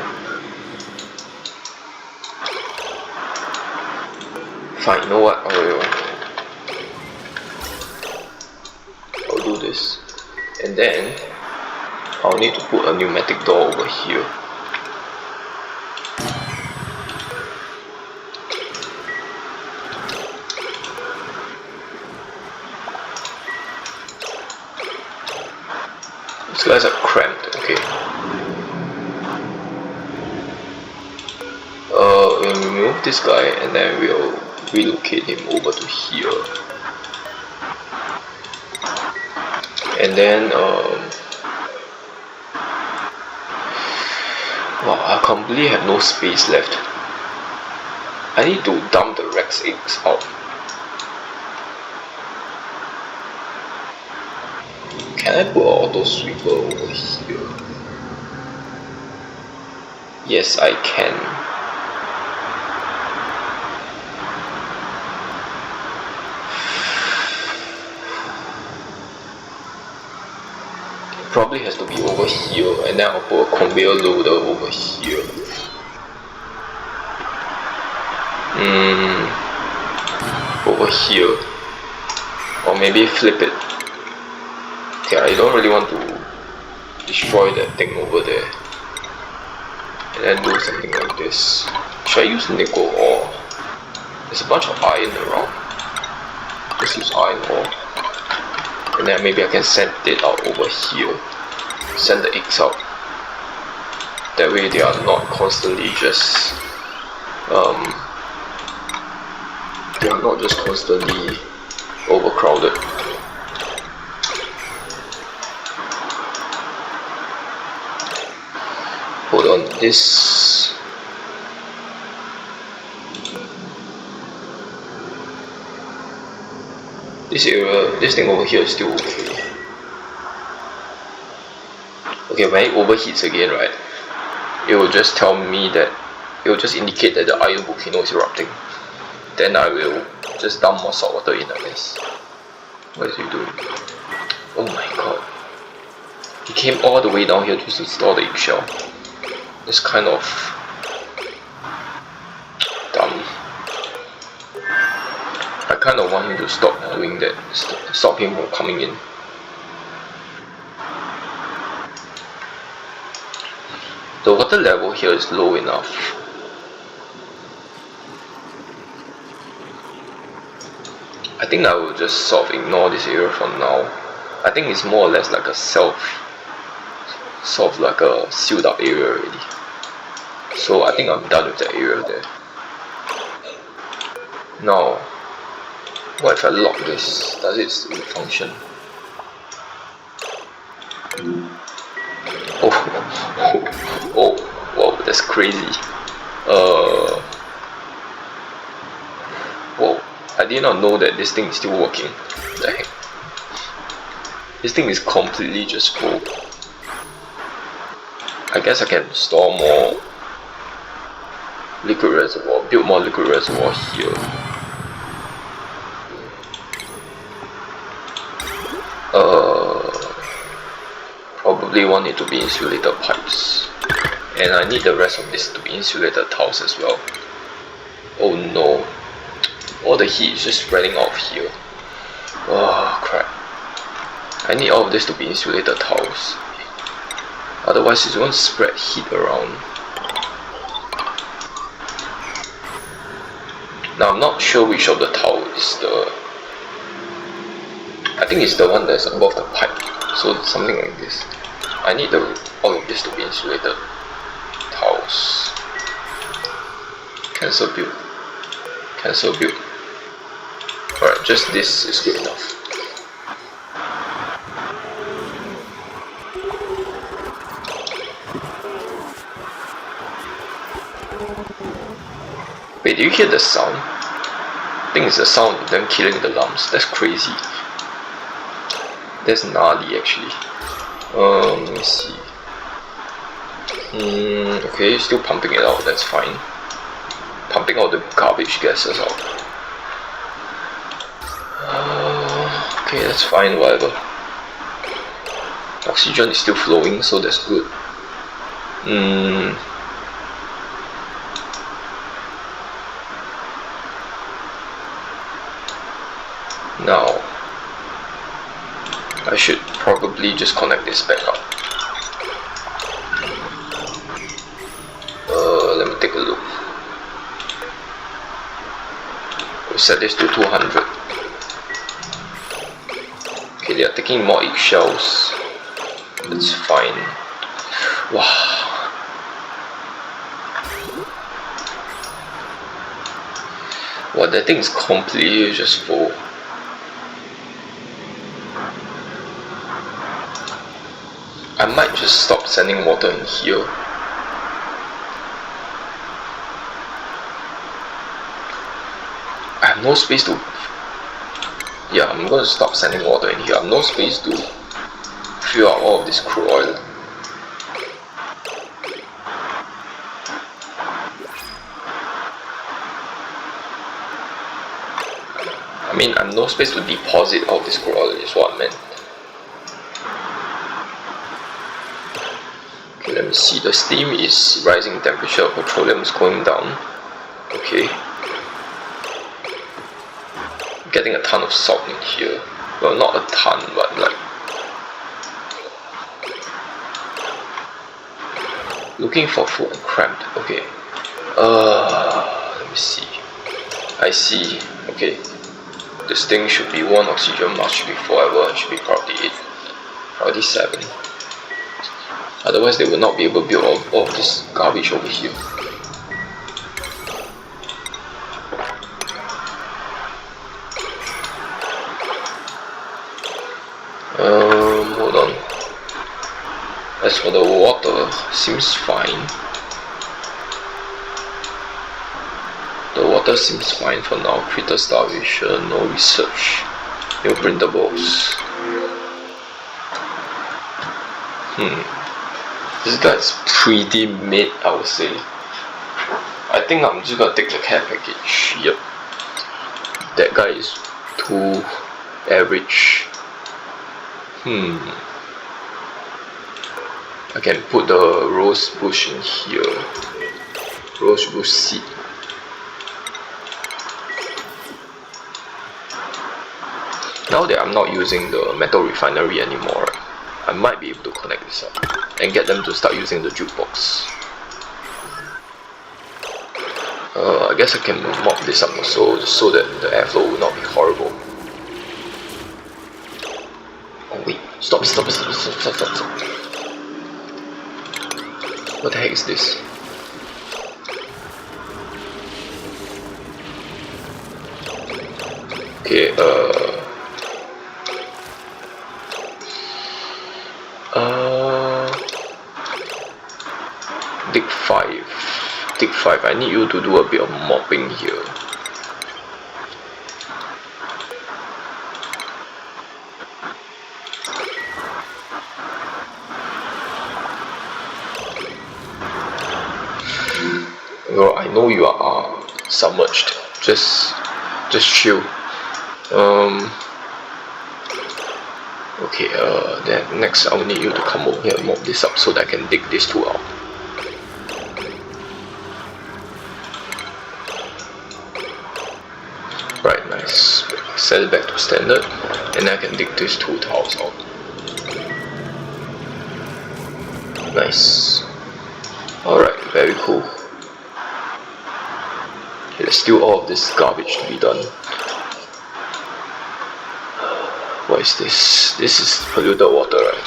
Fine, you know what? I'll do this. And then I'll need to put a pneumatic door over here. These guys are cramped, okay. We'll remove this guy and then we'll relocate him over to here. And then, wow, I completely have no space left. I need to dump the Rex eggs out. Can I put an auto sweeper over here? Yes, I can. It probably has to be over here, and then I'll put a conveyor loader over here. Over here. Or maybe flip it. Okay, I don't really want to destroy that thing over there. And then do something like this. Should I use nickel ore? There's a bunch of iron around. Let's use iron ore. And then maybe I can send it out over here. Send the eggs out. That way they are not constantly just they are not just constantly overcrowded. Hold on, this area, this thing over here is still okay. Okay, when it overheats again, right, it will just tell me that, it will just indicate that the iron volcano is erupting. Then I will just dump more salt water in, I guess. What is he doing? Oh my god. He came all the way down here just to store the eggshell. It's kind of dumb. I kind of want him to stop doing that, stop him from coming in. The water level here is low enough. I think I will just sort of ignore this area for now. I think it's more or less like a sort of like a sealed up area already. So I think I'm done with that area there. Now, what if I lock this? Does it still function? Oh, whoa, that's crazy. Whoa, I did not know that this thing is still working. What the heck? This thing is completely just full. I guess I can store more liquid reservoir, build more liquid reservoir here. Probably want it to be insulated pipes. And I need the rest of this to be insulated tiles as well. Oh no. All the heat is just spreading out of here. Oh crap. I need all of this to be insulated tiles. Otherwise it won't spread heat around. Now I'm not sure which of the tile is the... I think it's the one that's above the pipe. So something like this. I need all of this to be insulated tiles. Cancel build. Cancel build. Alright, just this is good enough. Wait, do you hear the sound? I think it's the sound of them killing the lumps. That's crazy. That's gnarly actually. Let me see. Okay, still pumping it out, that's fine. Pumping out the garbage gases out. Okay, that's fine, whatever. Oxygen is still flowing, so that's good. Now, I should probably just connect this back up. Let me take a look. We'll set this to 200. Okay, they are taking more eggshells. It's fine. Wow. Wow, that thing is completely just full. I might just stop sending water in here. I have no space to... Yeah, I'm gonna stop sending water in here. I have no space to fill out all of this crude oil. I mean, I have no space to deposit all of this crude oil is what I meant. Okay, let me see. The steam is rising, temperature of petroleum is going down. Okay. Getting a ton of salt in here. Well, not a ton, but like... Looking for food and cramped. Okay. Let me see. I see. Okay. This thing should be 1 oxygen mask, should be forever, and should be priority 8. Priority 7. Otherwise they will not be able to build all of this garbage over here. Hold on. As for the water, seems fine. The water seems fine for now. Critter starvation, no research. New printables. This guy is pretty mid, I would say. I think I'm just gonna take the care package. Yep. That guy is too average. I can put the rose bush in here. Rose bush seed. Now that I'm not using the metal refinery anymore, I might be able to connect this up and get them to start using the jukebox. I guess I can mop this up also, just so that the airflow will not be horrible. Oh wait, stop. What the heck is this? Okay, Dig 5, I need you to do a bit of mopping here. Well, I know you are submerged. Just chill. Okay, then next I will need you to come over here and mop this up so that I can dig this two out. Right, nice. Set it back to standard, and I can dig these two tiles out. Nice. Alright, very cool. Okay, there's still all of this garbage to be done. What is this? This is polluted water, right?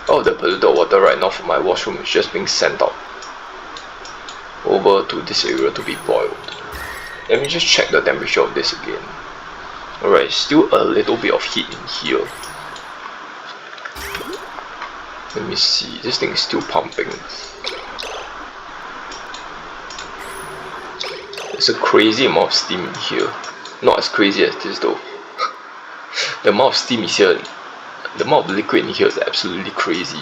Oh, the polluted water right now from my washroom is just being sent out over to this area to be boiled. Let me just check the temperature of this again. Alright, still a little bit of heat in here. Let me see, this thing is still pumping. There's a crazy amount of steam in here. Not as crazy as this though. The amount of steam is here. The amount of liquid in here is absolutely crazy.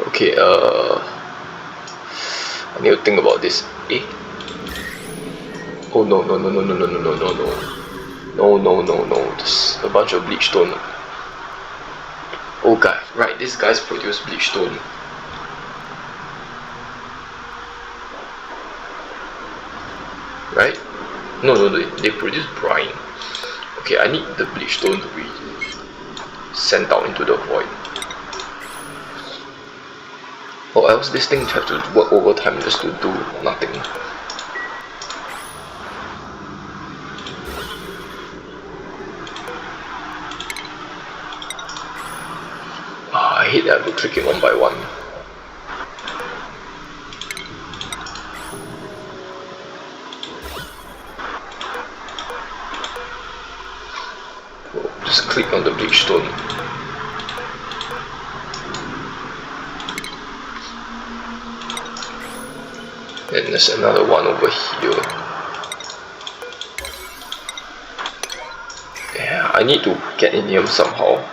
Okay, I need to think about this. Oh no. No. There's a bunch of bleach stone. Oh god, right, these guys produce bleach stone. Right? No, they produce brine. Okay, I need the bleach stone to be sent out into the void. Or else this thing have to work overtime just to do nothing. hate that I have to click it one by one. Just click on the bleach stone. And there's another one over here. Yeah, I need to get in here somehow.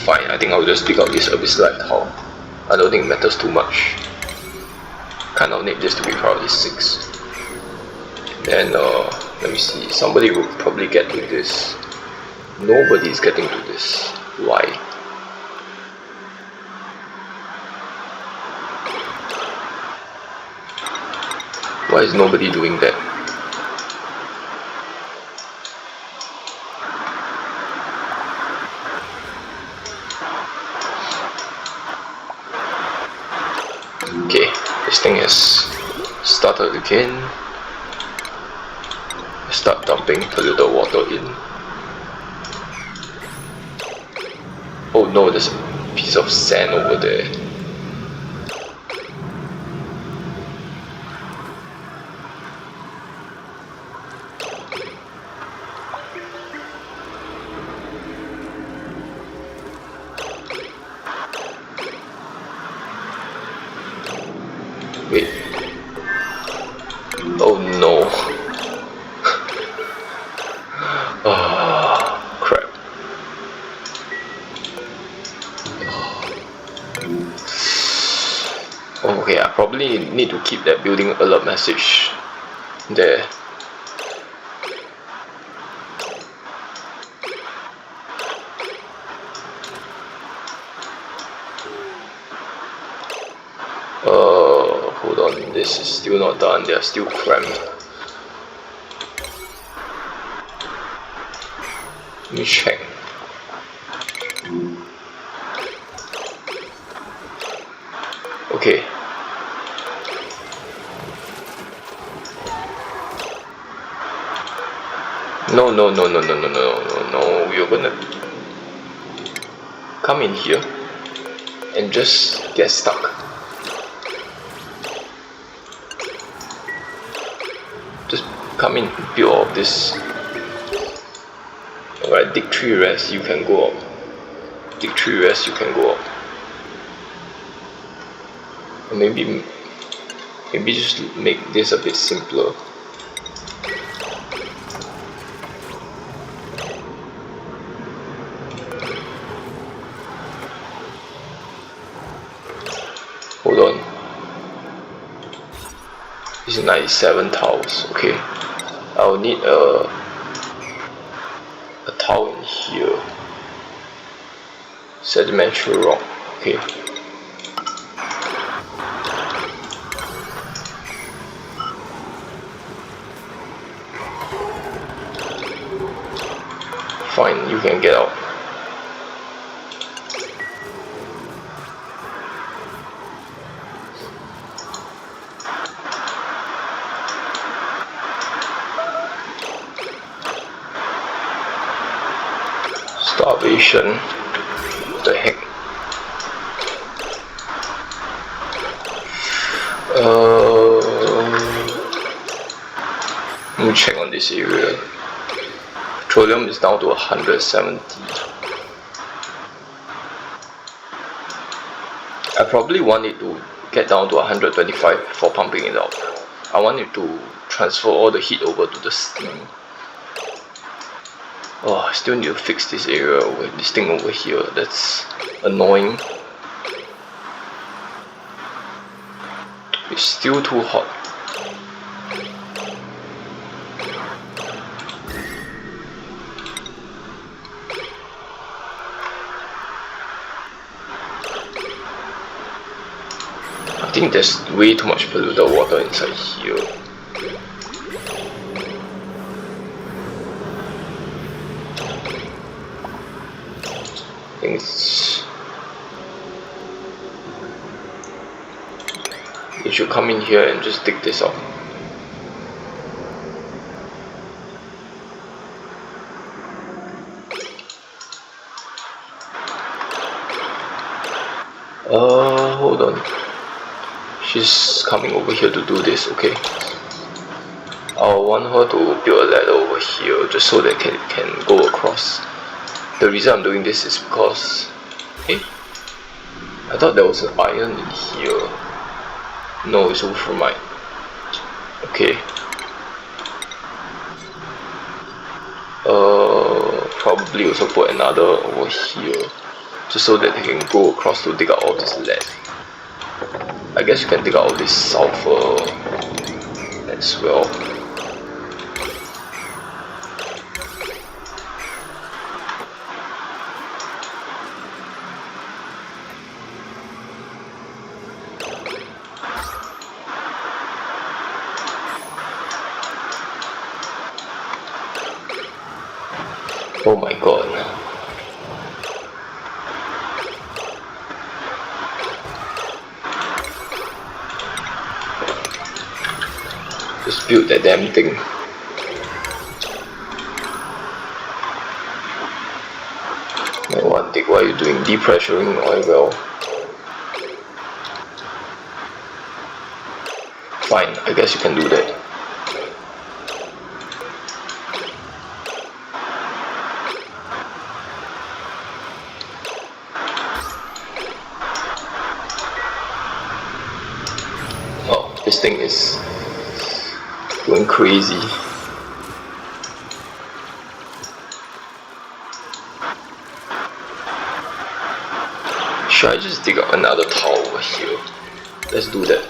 Fine, I think I'll just dig out this abyss tile. I don't think it matters too much. Kind of need this to be priority 6. Then let me see, somebody will probably get to this. Nobody's getting to this. Why? Why is nobody doing that? Okay, this thing has started again. Start dumping polluted water in. Oh no, there's a piece of sand over there. Wait. Oh no. Oh, crap. Okay, I probably need to keep that building alert message there. Hold on, this is still not done, they are still cramped. Let me check. Okay. No, you're gonna come in here and just get stuck. Just come in, build all of this. Alright, dig 3 rest, you can go up. Dig 3 rest, you can go up. Or maybe just make this a bit simpler. Hold on. This is 97 tiles. Okay. I'll need a tile in here. Sedimentary rock. Okay. Fine, you can get out. Starvation. What the heck? Let me check on this area. Petroleum is down to 170. I probably want it to get down to 125 for pumping it out. I want it to transfer all the heat over to the steam. Oh, I still need to fix this area, this thing over here. That's annoying. It's still too hot. I think there's way too much polluted water inside here. I think you should come in here and just dig this out. Hold on. She's coming over here to do this, okay. I'll want her to build a ladder over here just so that can go across. The reason I'm doing this is because... I thought there was an iron in here. No, it's wolframite. Okay. Probably also put another over here, just so that they can go across to dig out all this lead. I guess you can dig out all this sulfur as well. Oh my god. Just build that damn thing. My one thing, what are you doing? Depressuring oil well. Fine, I guess you can do that. This thing is going crazy. Should I just dig up another tower over here? Let's do that.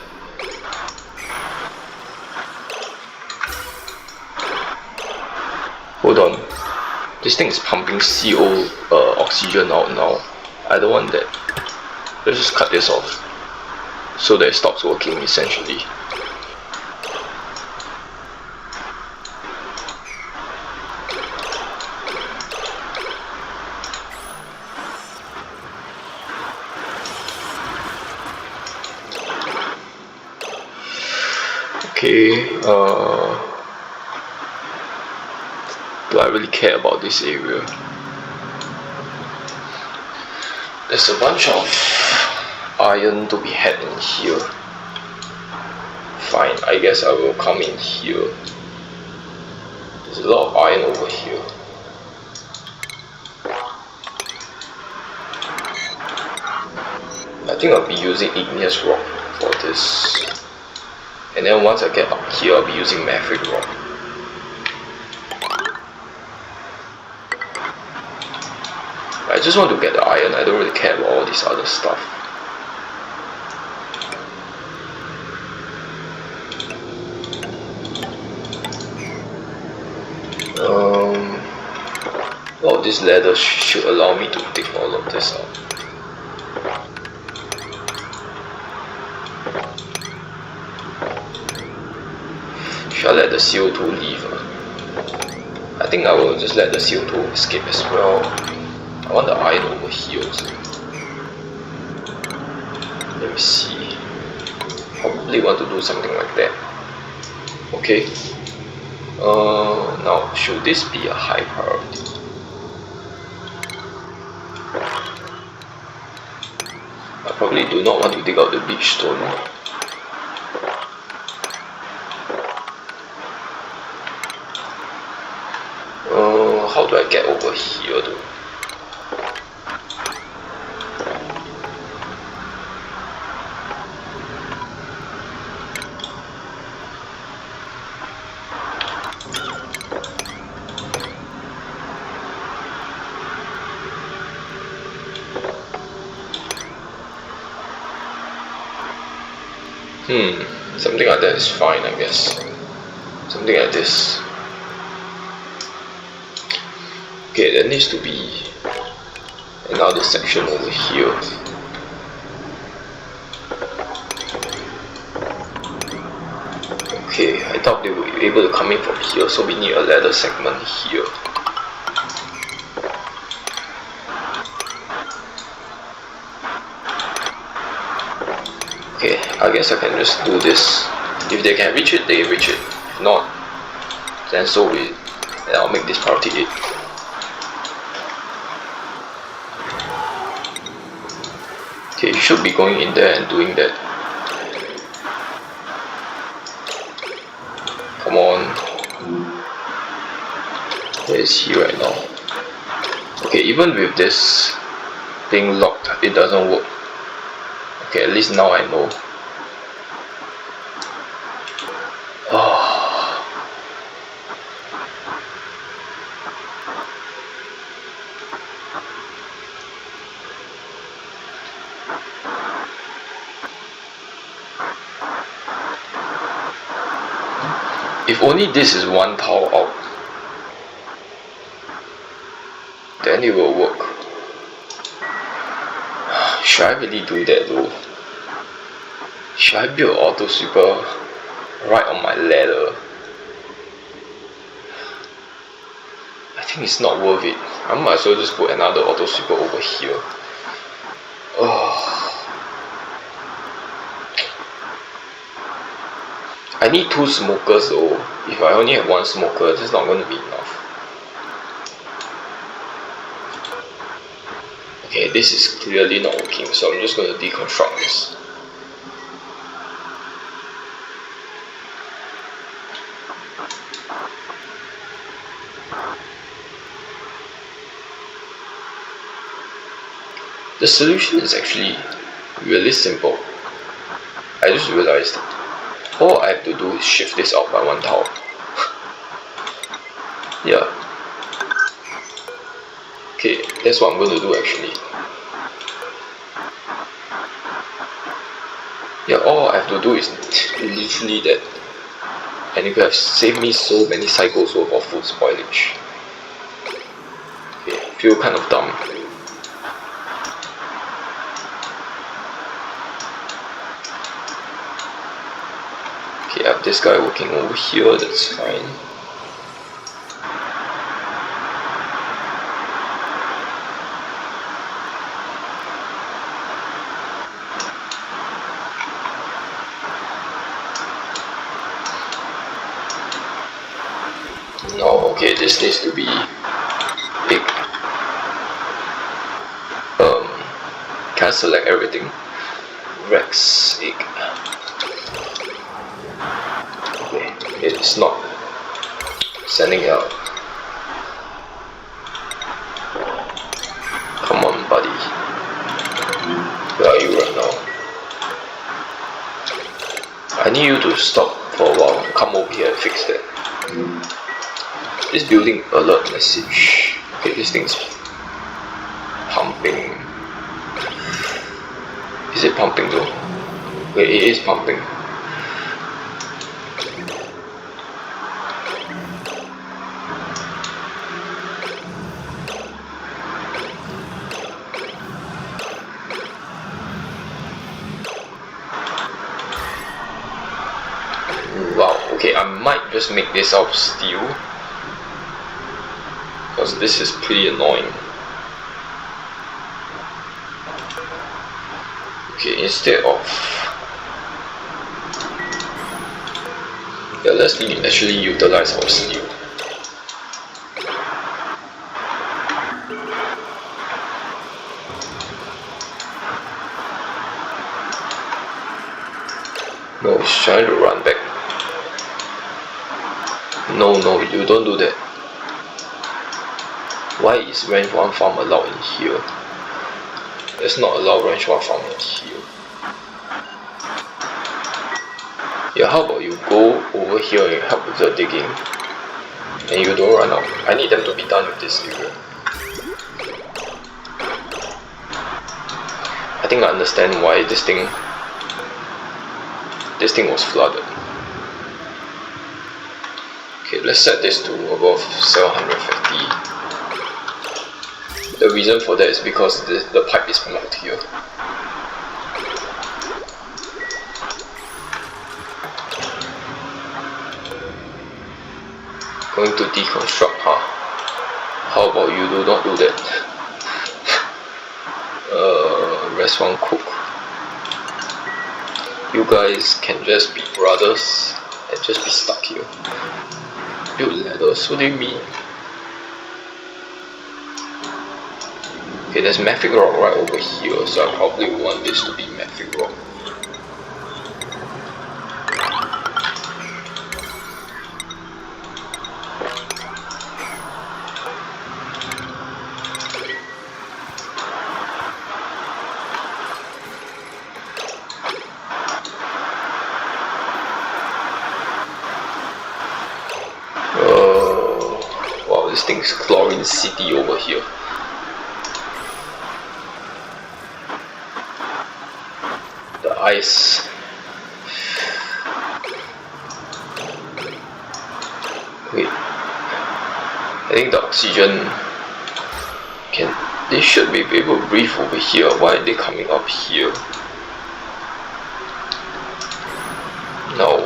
Hold on. This thing is pumping CO oxygen out now. I don't want that. Let's just cut this off so that it stops working essentially. Okay, do I really care about this area? There's a bunch of iron to be had in here. Fine, I guess I will come in here. There's a lot of iron over here. I think I'll be using igneous rock for this. And then once I get up here, I'll be using maverick rock. I just want to get the iron, I don't really care about all this other stuff. Well, this ladder should allow me to dig all of this out. Should I let the CO2 leave? I think I will just let the CO2 escape as well. I want the iron over here also. Let me see. Probably want to do something like that. Okay. Now, should this be a high priority? I probably do not want to dig out the beach stone. How do I get over here though? Something like that is fine, I guess. Something like this. Okay, there needs to be another section over here. Okay, I thought they would be able to come in from here, so we need a ladder segment here. Okay, I guess I can just do this. If they can reach it, they reach it. If not, then so be it. And I'll make this priority 8. Okay, you should be going in there and doing that. Come on. Where is he right now? Okay, even with this being locked, it doesn't work. Okay, at least now I know. Oh. If only this is one tile out, then it will work. Should I really do that though? Should I build auto sweeper right on my ladder? I think it's not worth it. I might as well just put another auto sweeper over here. Oh. I need 2 smokers though. If I only have 1 smoker, that's not going to be enough. Okay, this is clearly not working, so I'm just going to deconstruct this. The solution is actually really simple. I just realized all I have to do is shift this out by 1 tile. Yeah. Okay, that's what I'm going to do actually. Yeah, all I have to do is literally that. And it could have saved me so many cycles worth of food spoilage. Okay, feel kind of dumb. Okay, I have this guy working over here, that's fine. No, okay, this needs to be big. Can I select everything? Rex egg. Okay, it's not sending it out. Come on, buddy. Where are you right now? I need you to stop for a while. Come over here and fix that. This building alert message. Okay, this thing's pumping. Is it pumping though? Wait, it is pumping. Wow, okay, I might just make this out of steel, because this is pretty annoying. Okay, instead of... yeah, let's actually utilize our steel. No, it's trying to run back. No, you don't do that. Why is range 1 farm allowed in here? Let's not allow range 1 farm in here. Yeah, how about you go over here and help with the digging, and you don't run out. I need them to be done with this area. I think I understand why this thing was flooded. Okay, let's set this to above 750. The reason for that is because the pipe is blocked here. Going to deconstruct, huh? How about you do not do that? Rest 1 cook. You guys can just be brothers and just be stuck here. Build ladders, what do you mean? Okay, there's Mafic Rock right over here, so I probably want this to be Mafic Rock. Wow, this thing's Chlorine City over here. The ice. Wait. I think the oxygen they should be able to breathe over here. Why are they coming up here? No.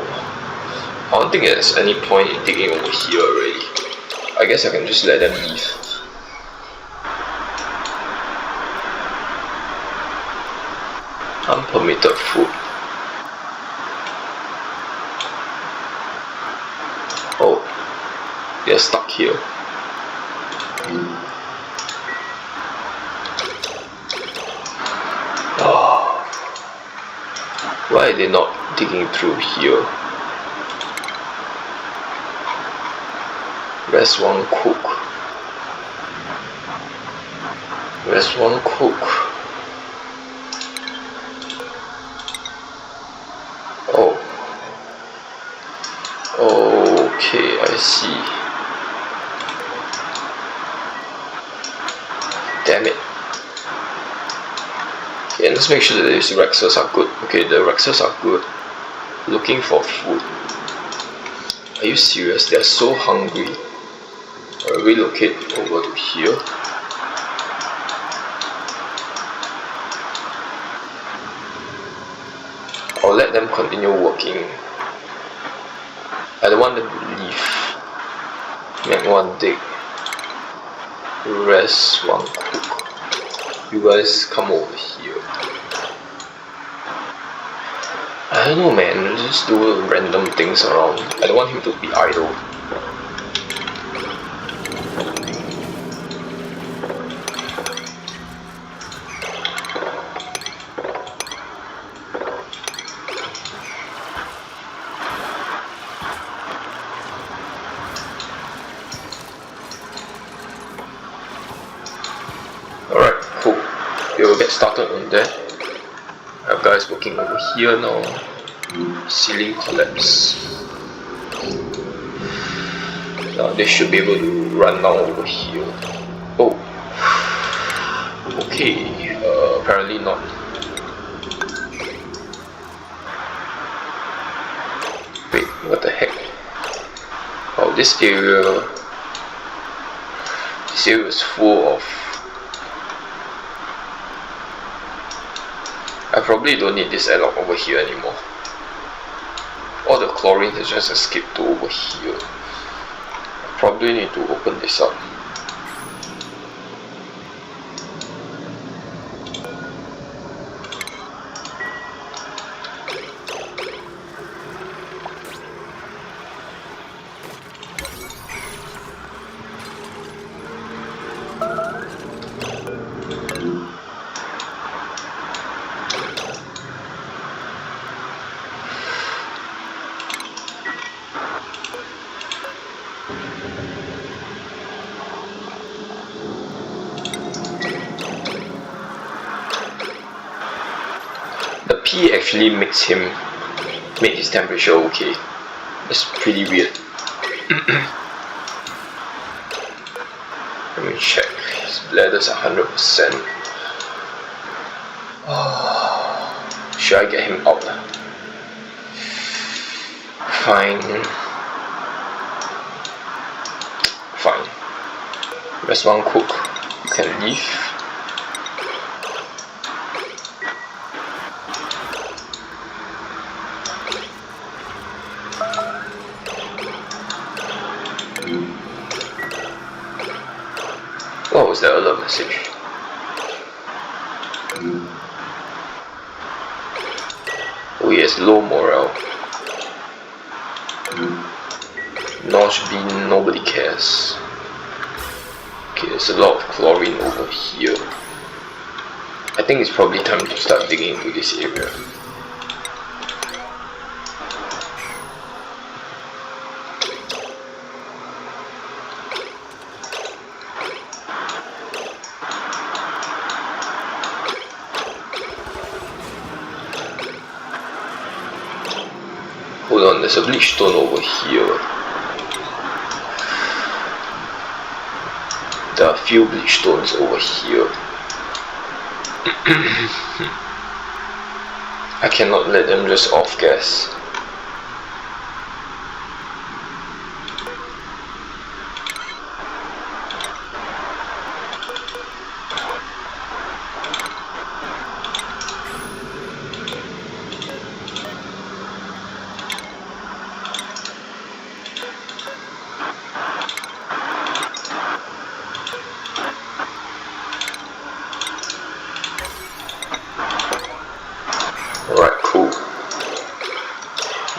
I don't think there's any point in digging over here already. I guess I can just let them leave. Unpermitted food. Oh, they're stuck here. Oh. Why are they not digging through here? Rest one cook. Rest one cook. Oh. Okay, I see. Damn it. Okay, let's make sure that these Rexes are good. Okay, the Rexes are good. Looking for food. Are you serious? They are so hungry. I'll relocate over to here. I'll let them continue working. I don't want them to leave. Make one dig. Rest one cook. You guys come over here. I don't know, man. Just do random things around. I don't want him to be idle. Alright, cool. We will get started on that. I have guys working over here now. Ceiling collapse. Now they should be able to run down over here. Oh. Okay. Apparently not. Wait, what the heck? Oh, this area is full of. I probably don't need this airlock over here anymore. All the chlorine has just escaped to over here. I probably need to open this up. The pee actually make his temperature okay. That's pretty weird. Let me check. His bladder's 100%. Oh, should I get him out? Fine. Rest one cook. You can leave. What was the other message? Oh yes, low morale. Nosh bean, nobody cares. Okay, there's a lot of chlorine over here. I think it's probably time to start digging into this area. Hold on, there's a bleach stone over here. There are a few bleach stones over here. I cannot let them just off gas. Alright, cool.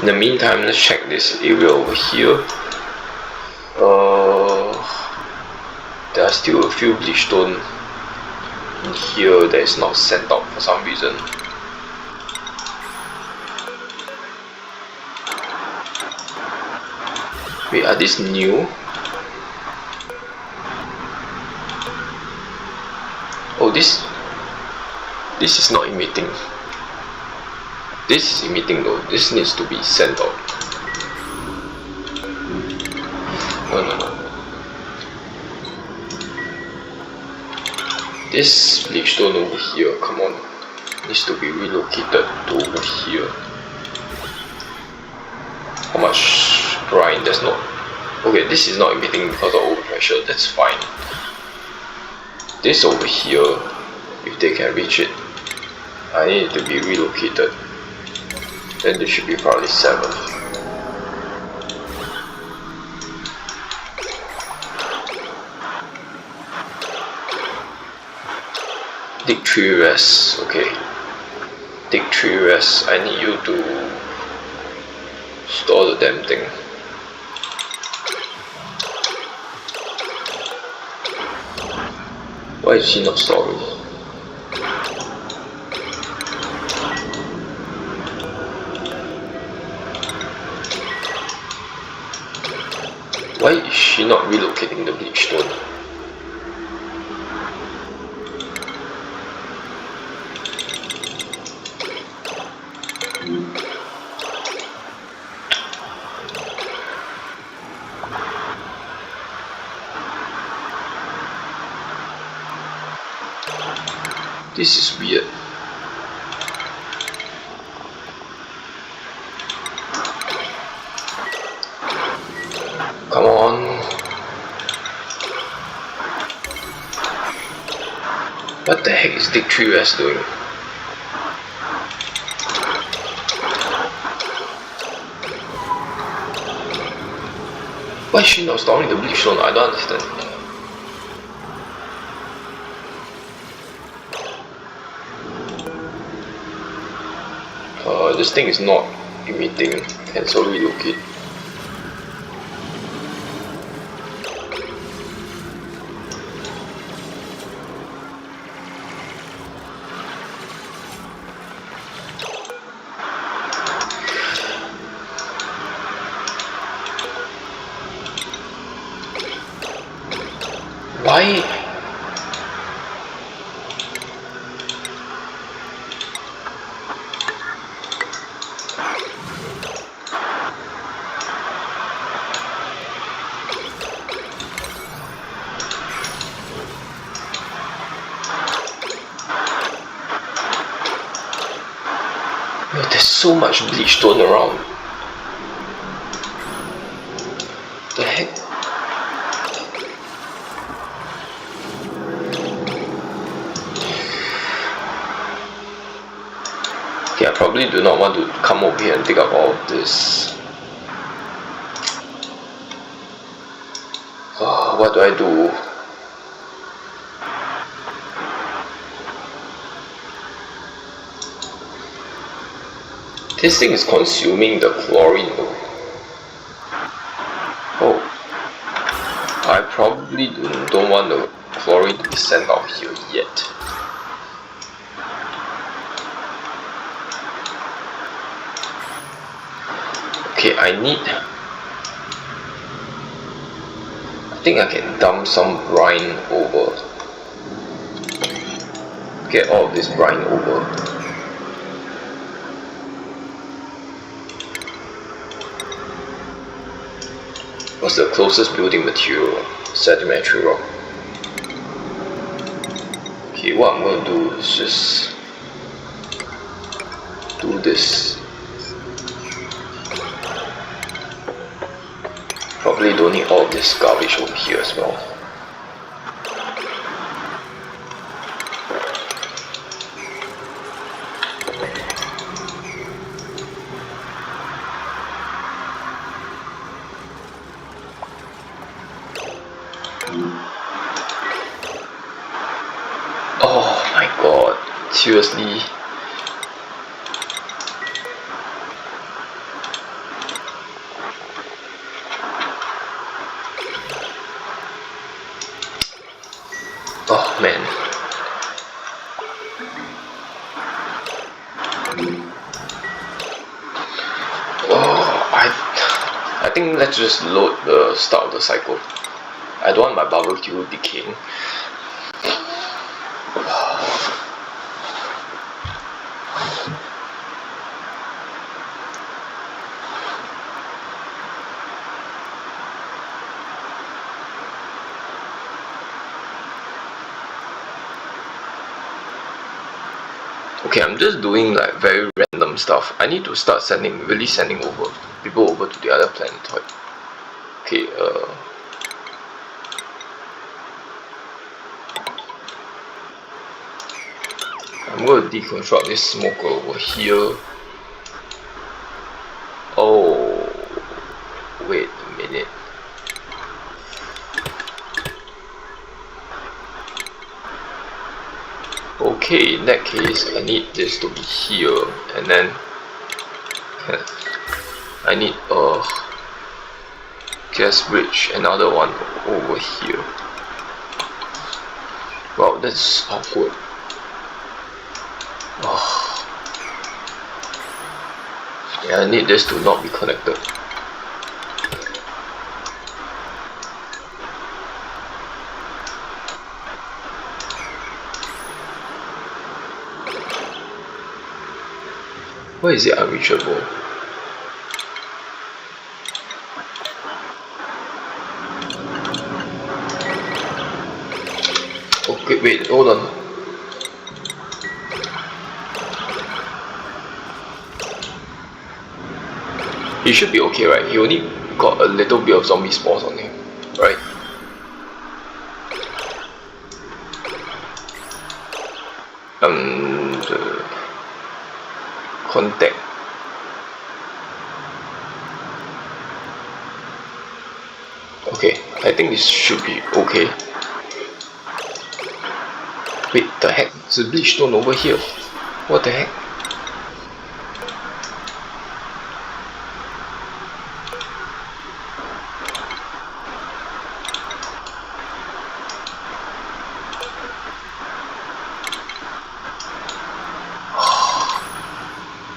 In the meantime, let's check this area over here. There are still a few bleach stone in here that is not sent out for some reason. Wait, are these new? Oh, this is not emitting. This is emitting though. This needs to be sent out. No. This bleach stone over here, come on, needs to be relocated to over here. How much brine? There's not. Okay, this is not emitting because of overpressure. That's fine. This over here, if they can reach it, I need it to be relocated. Then there should be probably 7. Dig 3 rests, okay. Dig 3 rests, I need you to store the damn thing. Why is she not storing? Why is she not relocating the bleach stone? This is weird. Come on. What the heck is Dig 3 Rest doing? Why is she not storing the bleach stone? I don't understand. This thing is not emitting. Cancel relocate. Why? There's so much bleach stone around. The heck? Okay, I probably do not want to come over here and dig up all of this. Oh, what do I do? This thing is consuming the chlorine though. Oh, I probably don't want the chlorine to be sent out here yet. Okay, I think I can dump some brine over. Get all of this brine over. What's the closest building material? Sedimentary rock. Okay, what I'm going to do is just do this. Probably don't need all of this garbage over here as well. Oh my god, seriously. Oh man. Oh, I think let's just load the start of the cycle. I don't want my barbecue decaying. Okay, I'm just doing like very random stuff. I need to start really sending over people over to the other planetoid. Okay, I'm going to deconstruct this smoker over here. Oh, wait a minute. Okay, in that case, I need this to be here, and then I need a gas bridge, another one over here. Wow, that's awkward. Oh. Yeah, I need this to not be connected. Why is it unreachable? Okay, wait, hold on. He should be okay, right? He only got a little bit of zombie spores on him, right? The contact. Okay, I think this should be okay. Wait, the heck? There's a bleach stone over here. What the heck?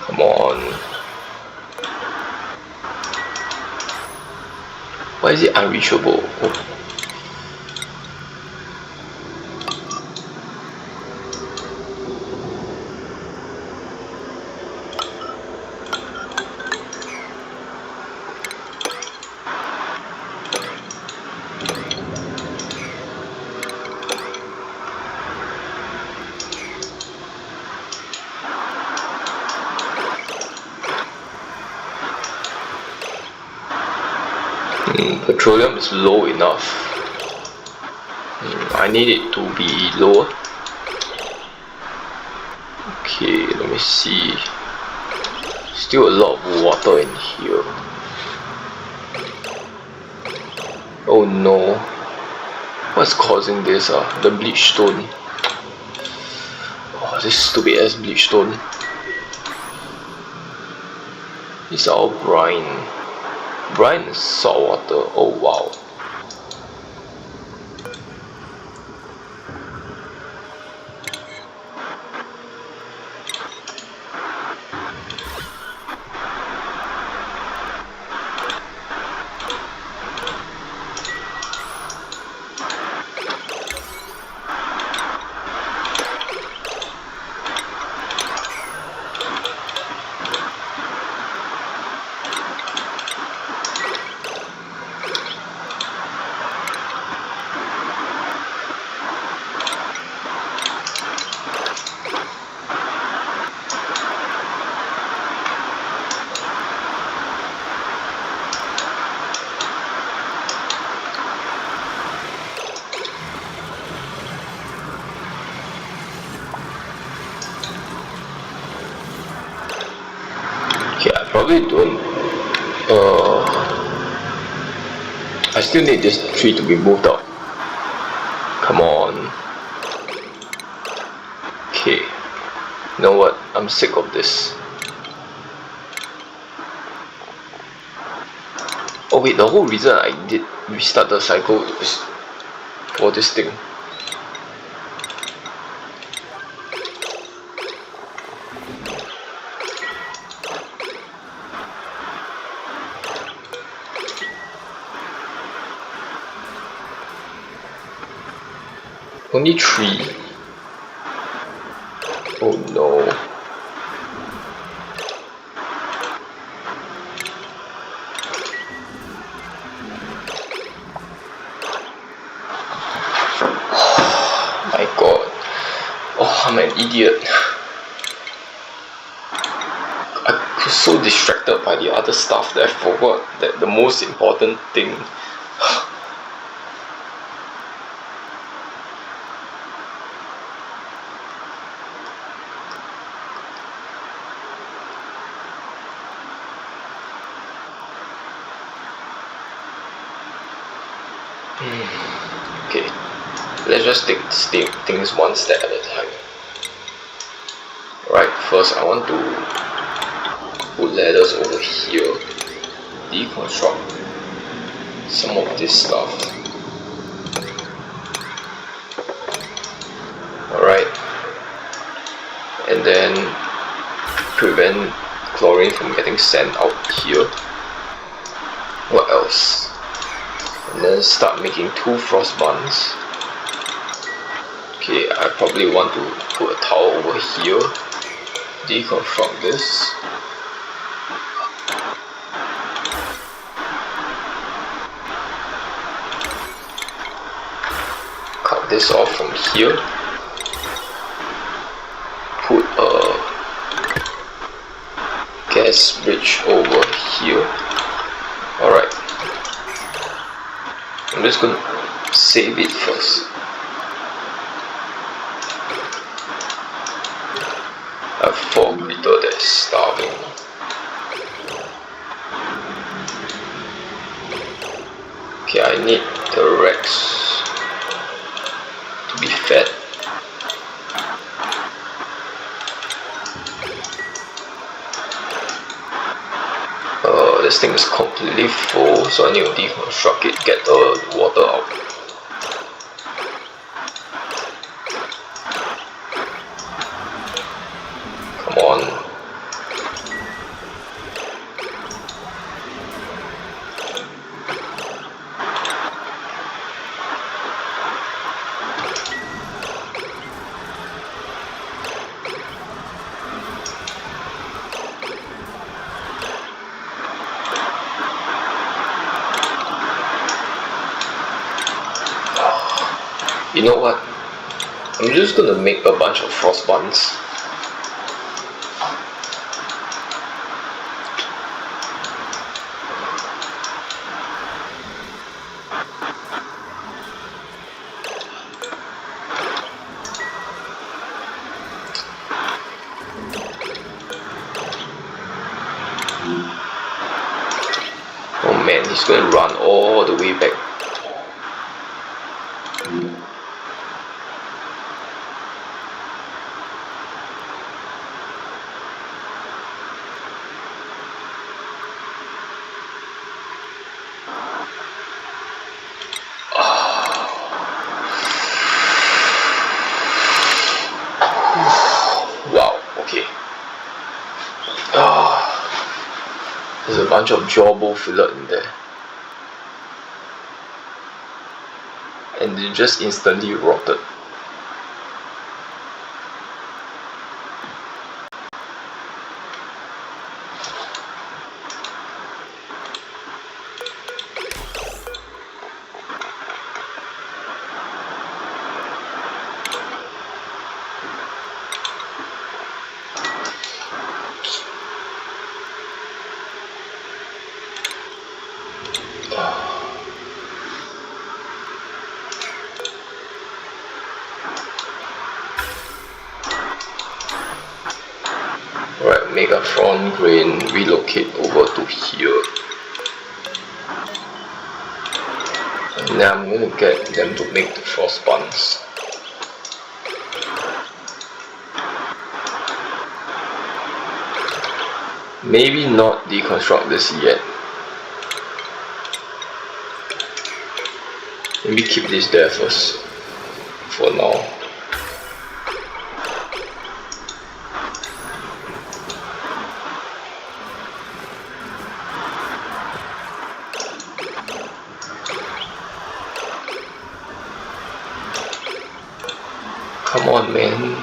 Come on. Why is it unreachable? Oh. Petroleum is low enough. I need it to be lower. Okay, let me see. Still a lot of water in here. Oh no. What's causing this? The bleach stone. Oh, this stupid ass bleach stone. These are all brine. Brine is salt water. Oh wow. probably don't. I still need this tree to be moved out. Come on. Okay. You know what? I'm sick of this. Oh wait, the whole reason I did restart the cycle is for this thing. Only 3. Oh no. My god. Oh, I'm an idiot. I was so distracted by the other stuff that I forgot that the most important thing. Okay, let's just take things one step at a time. Right, first I want to put ladders over here, deconstruct some of this stuff. Alright, and then prevent chlorine from getting sent out here. What else? And then start making 2 frost buns. Okay, I probably want to put a towel over here, deconstruct this. Cut this off from here. Put a gas bridge over here. Alright. I'm just gonna save it first. I have 4 critter that is starving. Okay, I need the Rex to be fed. This thing is completely full, so I need to deconstruct it, get the water out. Come on. You know what? I'm just gonna make a bunch of frost buns. Oh man, he's gonna run all the way back. Wow, okay. There's a bunch of jawbone filler in there. And they just instantly rotted. make a front grain relocate over to here, and then I'm going to get them to make the frost buns. Maybe not deconstruct this yet. Maybe keep this there first for now. Come on, man.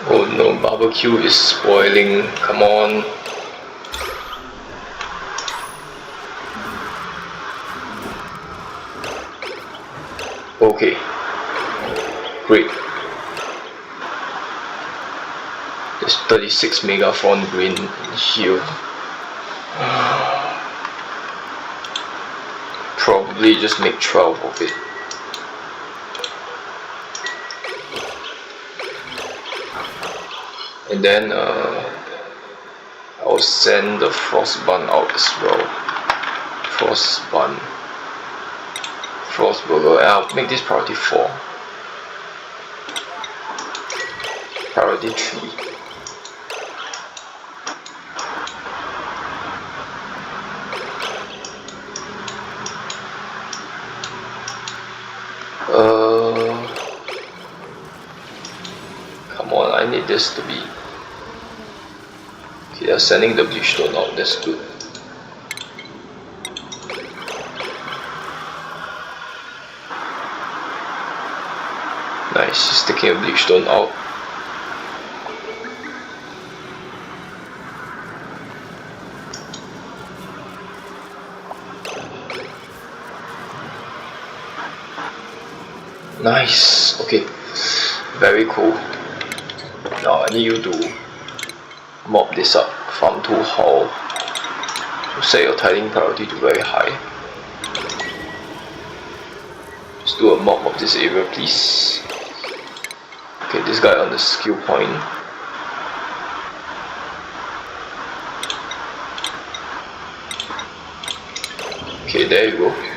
Oh no, barbecue is spoiling. Come on. Okay. Great. There's 36 mega front grain in here. Probably just make 12 of it. And then I'll send the frost bun out as well. Frost bun, frost burger, and I'll make this priority 4. Priority 3. Come on, I need this to be. Okay, they're sending the bleach stone out, that's good. Nice, he's taking a bleach stone out. Nice, okay, very cool. Now I need you to mop this up. Farm tool haul. Set your tiling priority to very high. Just do a mop of this area, please. Okay, this guy on the skill point. Okay, there you go.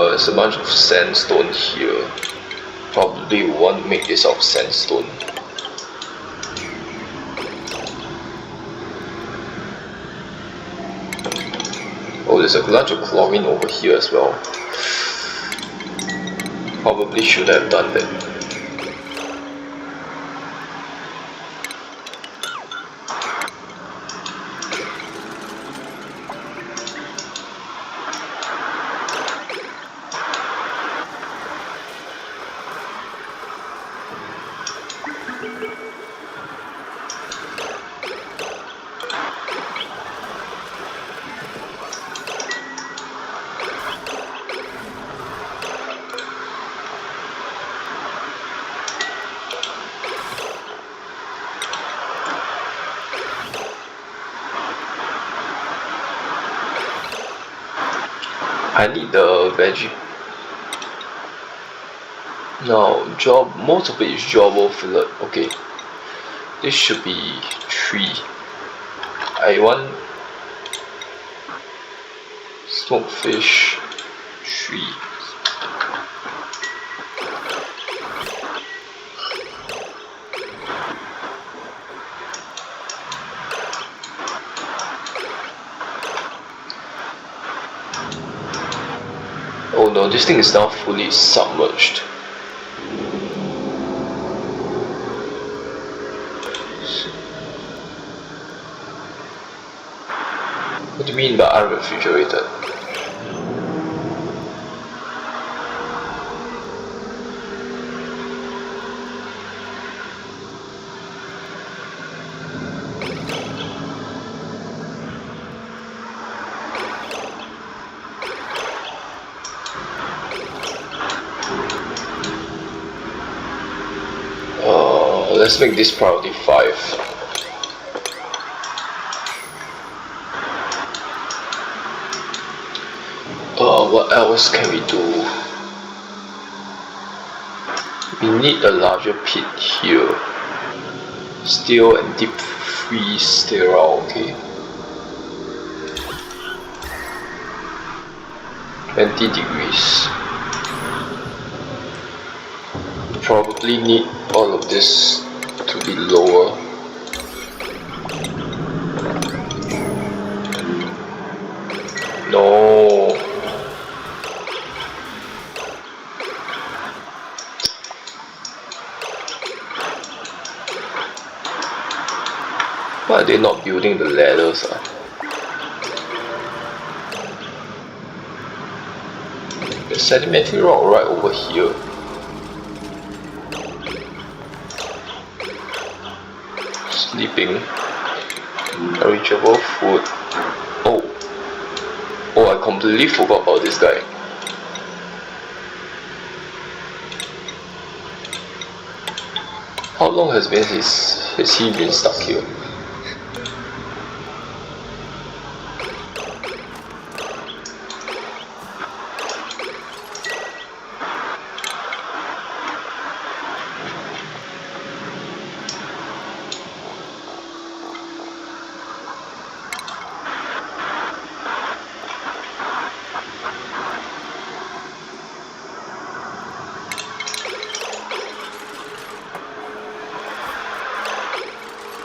There's a bunch of sandstone here. Probably want to make this out of sandstone. Oh, there's a bunch of chlorine over here as well. Probably should have done that. I need the veggie. No, job. Most of it is jawbone fillet. Okay, this should be 3. I want smoked fish 3. Oh no, this thing is now fully submerged. What do you mean by unrefrigerated? Let's make this priority 5. What else can we do? We need a larger pit here. Steel and deep freeze sterile, okay. 20 degrees. Probably need all of this to be lower. No. Why are they not building the ladders? The sedimentary rock right over here. Sleeping. Unreachable food. Oh, I completely forgot about this guy. How long has he been stuck here?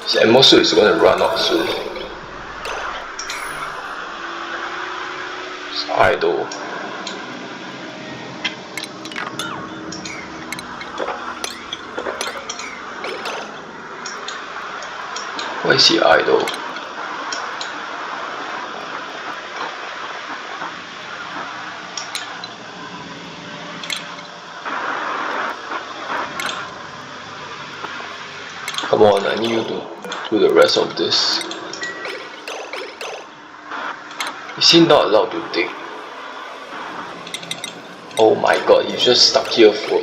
His ammo suit is going to run out soon. It's idle. Why is he idle? Come on, I need you to do the rest of this. Is he not allowed to dig? Oh my god, he's just stuck here for...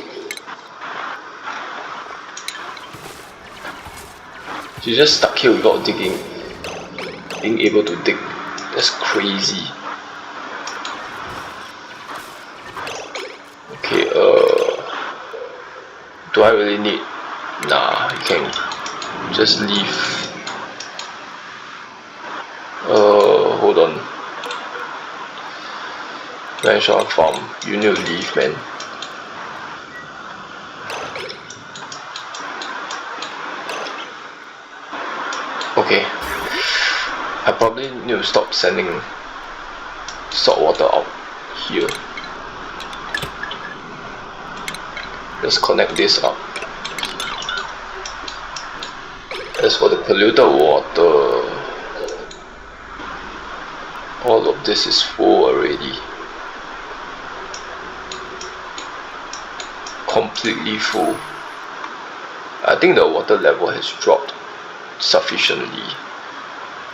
He's just stuck here without digging. Being able to dig. That's crazy. Okay, do I really need... Nah, you can just leave. Hold on. Ranch farm, you need to leave, man. Okay. I probably need to stop sending salt water out here. Let's connect this up. As for the polluted water, all of this is full already. Completely full. I think the water level has dropped sufficiently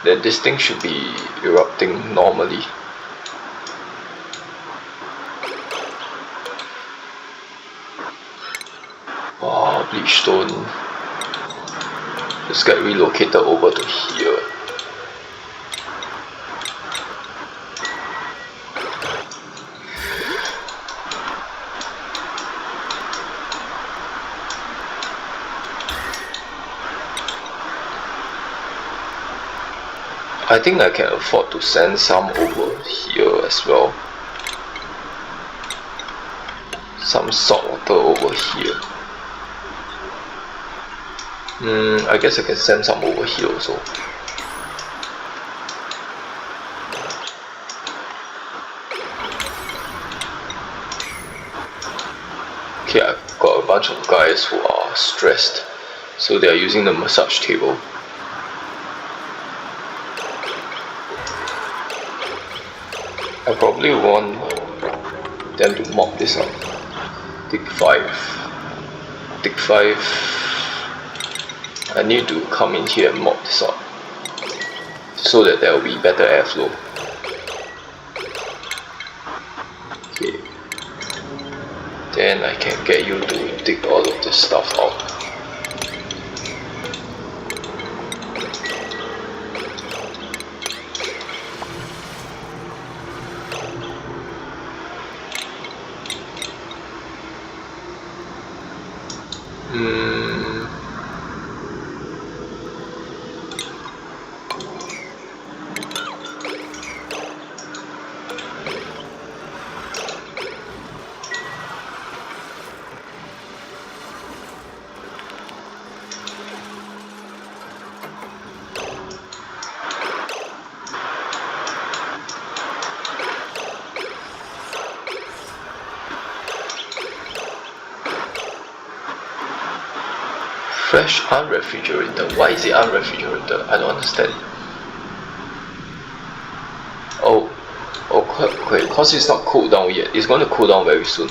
that this thing should be erupting normally. Oh, bleach stone. Let's get relocated over to here. I think I can afford to send some over here as well. Some salt water over here. I guess I can send some over here also. Okay, I've got a bunch of guys who are stressed, so they are using the massage table. I probably want them to mop this up. Dig 5. Dig 5. I need to come in here and mop this up so that there will be better airflow. Okay. Then I can get you to dig all of this stuff out. Fresh unrefrigerated. Why is it unrefrigerated? I don't understand. Oh, okay, because it's not cooled down yet. It's going to cool down very soon.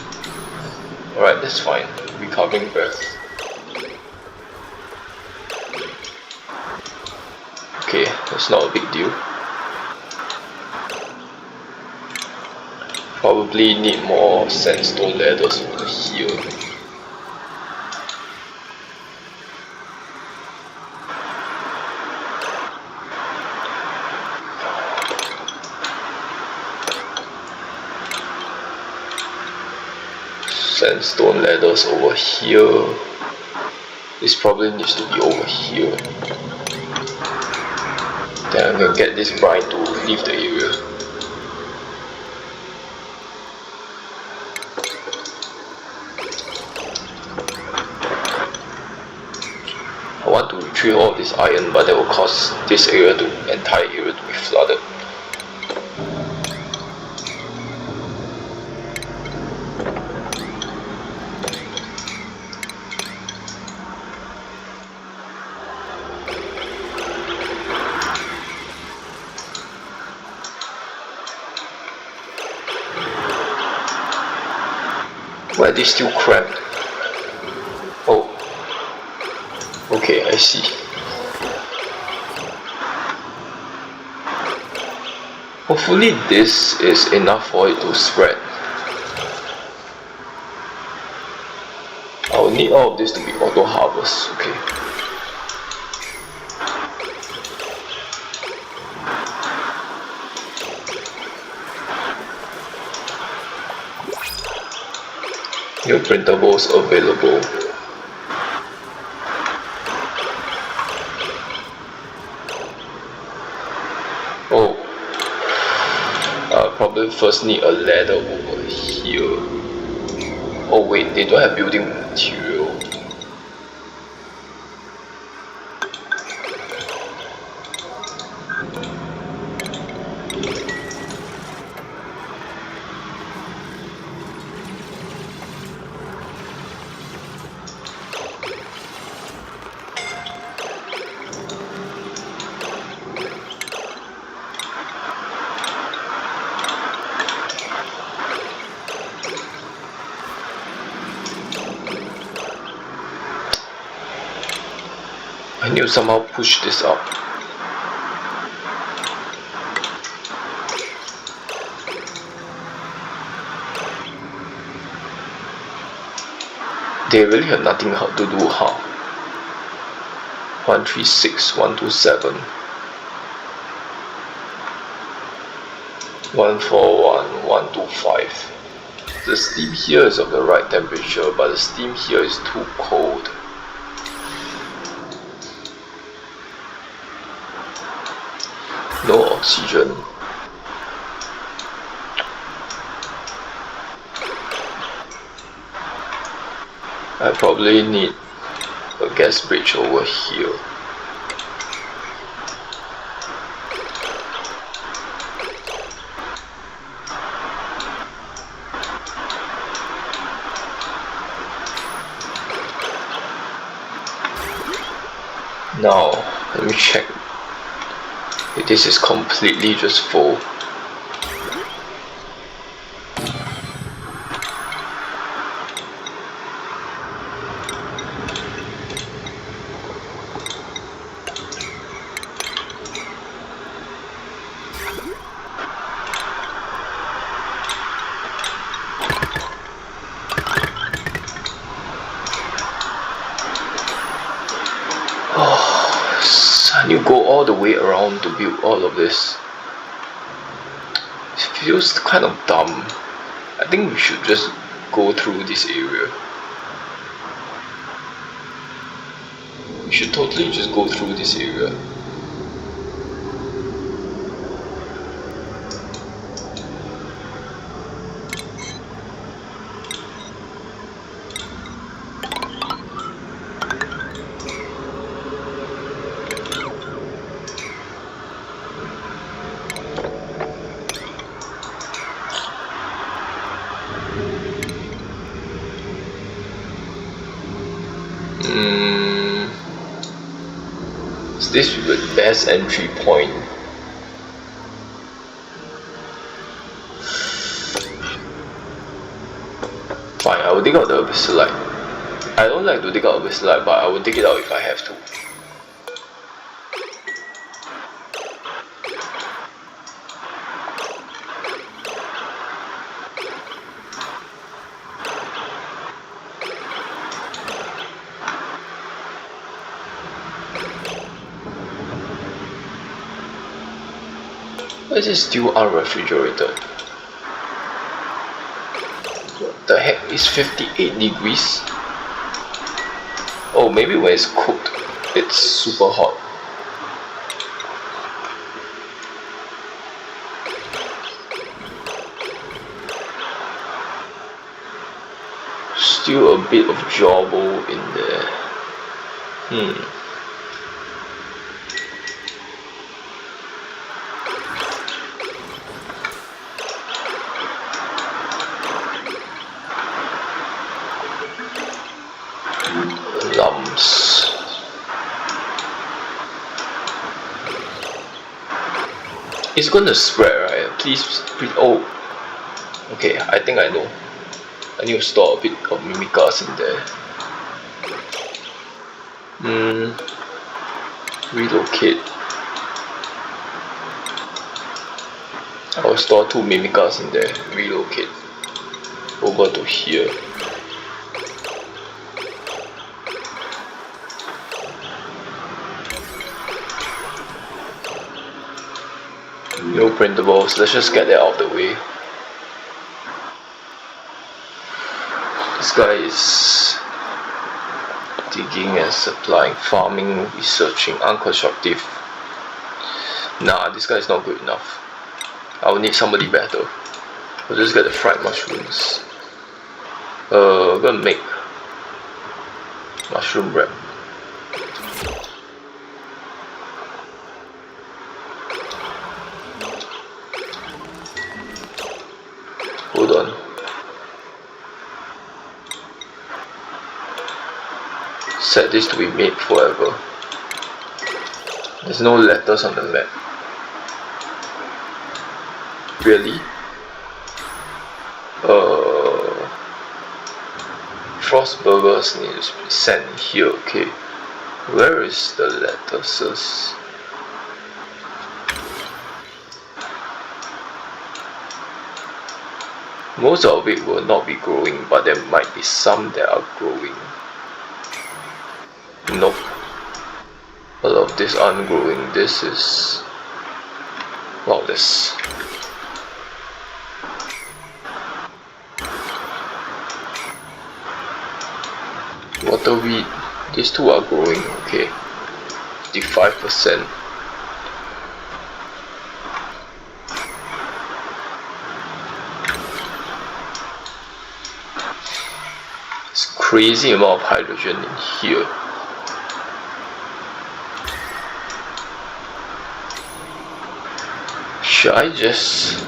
Alright, that's fine. Recovering breath. Okay, that's not a big deal. Probably need more sandstone ladders over here. Sandstone ladders over here. This probably needs to be over here. Then I'm gonna get this brine to leave the area. I want to retrieve all of this iron, but that will cause this entire area to be flooded. Why are they still cramped? Oh, okay, I see. Hopefully this is enough for it to spread. I'll need all of this to be auto harvest, okay. New printables available. Oh, I'll probably first need a ladder over here. Oh wait, they don't have building material. I need to somehow push this up. They really have nothing to do, huh? 136, 127, 141, 125. The steam here is of the right temperature, but the steam here is too cold. No oxygen. I probably need a gas bridge over here. Now, let me check. This is completely just full. And you go all the way around to build all of this. It feels kind of dumb. I think we should just go through this area. We should totally just go through this area. Is this the best entry point? Fine, I will dig out the abyssalite. I don't like to dig out abyssalite, but I will dig it out if I have to. Why is it still unrefrigerated? What the heck is 58 degrees? Oh, maybe when it's cooked, it's super hot. Still a bit of jawbone in there. Lumps. It's gonna spread, right? Please, oh. Okay, I think I know. I need to store a bit of mimicas in there. Relocate. I will store 2 mimicas in there. Relocate over to here. No printables, let's just get that out of the way. This guy is digging and supplying, farming, researching, unconstructive. Nah, this guy is not good enough. I will need somebody better. I'll just get the fried mushrooms. I'm gonna make mushroom wrap. Hold on. Set this to be made forever. There's no letters on the map. Really? Frost burgers need to be sent here, okay. Where is the lettuces? Most of it will not be growing, but there might be some that are growing. Nope. All of this aren't growing. This is... wow, this... water wheat. These two are growing, okay. 55%. It's crazy amount of hydrogen in here. Should I just...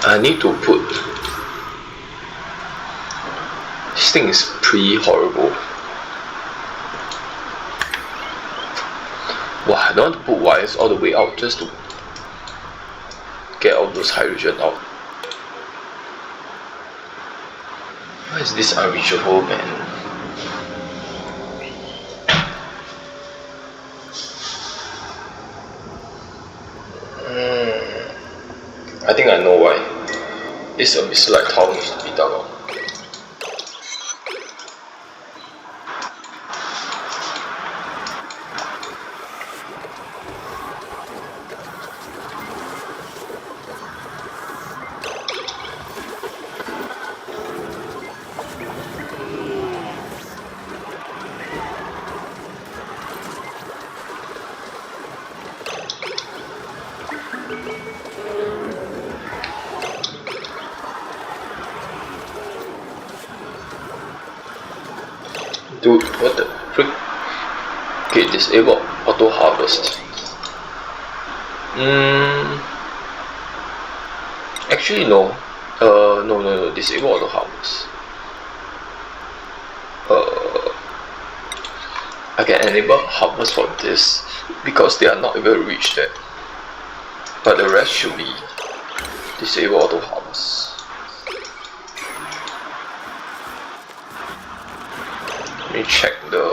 I need to put... this thing is pretty horrible. Wow, I don't want to put wires all the way out just to get all those hydrogen out. Why is this unreachable, man? I think I know why. This abyssalite tile needs to be dug out. Dude, what the frick? Okay, disable auto harvest. Actually no. No, disable auto harvest. I can enable harvest for this because they are not able to reach that. But the rest should be disable auto harvest. Let me check the.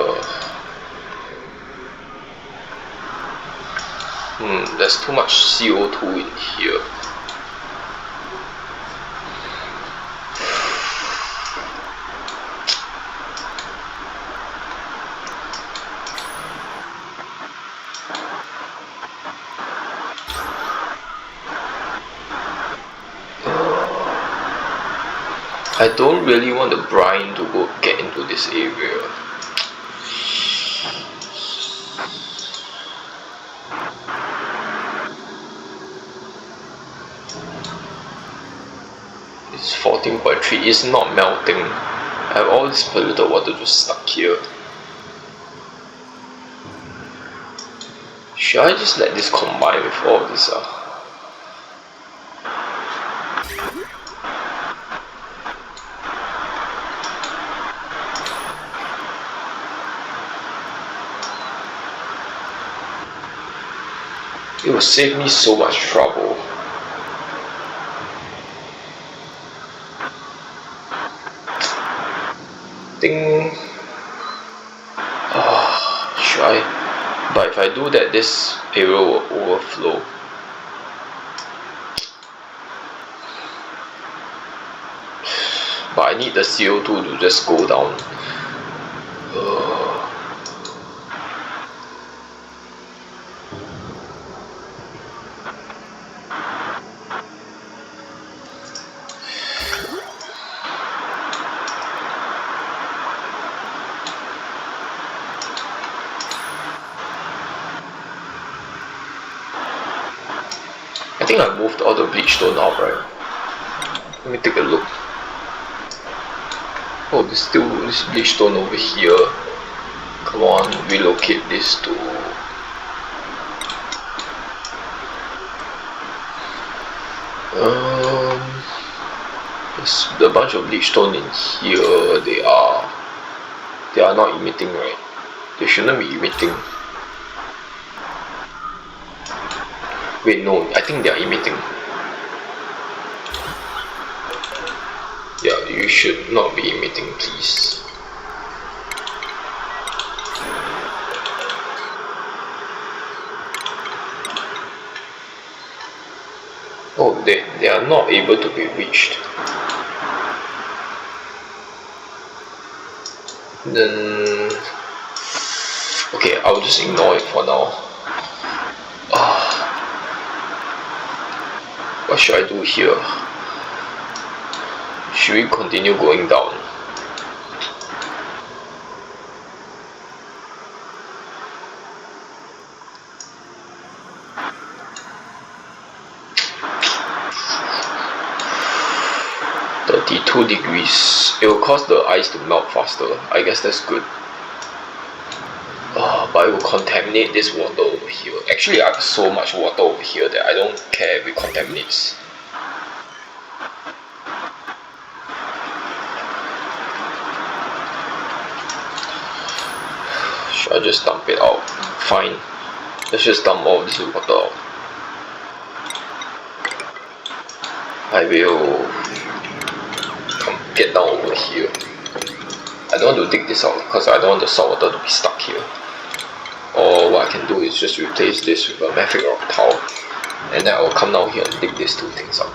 There's too much CO2 in here. I don't really want the brine to go get into this area. It's 14.3, it's not melting. I have all this polluted water just stuck here. Should I just let this combine with all of this? It will save me so much trouble. Think. Should I? But if I do that, this area will overflow. But I need the CO2 to just go down. I think I moved all the bleach stone out, right? Let me take a look. Oh, there's still this bleach stone over here. Come on, relocate this to. There's a bunch of bleach stone in here. They are not emitting, right? They shouldn't be emitting. Wait, no, I think they are emitting. Yeah, you should not be emitting, please. Oh, they are not able to be reached. Then okay, I'll just ignore it for now. What should I do here? Should we continue going down? $32. It will cause the ice to melt faster. I guess that's good. But it will contaminate this water over here. Actually, I have so much water over here that I don't care if it contaminates. Should I just dump it out? Fine. Let's just dump all this water out. I will get down over here. I don't want to dig this out because I don't want the salt water to be stuck here. Or what I can do is just replace this with a mafic rock tile, and then I will come down here and dig these two things out.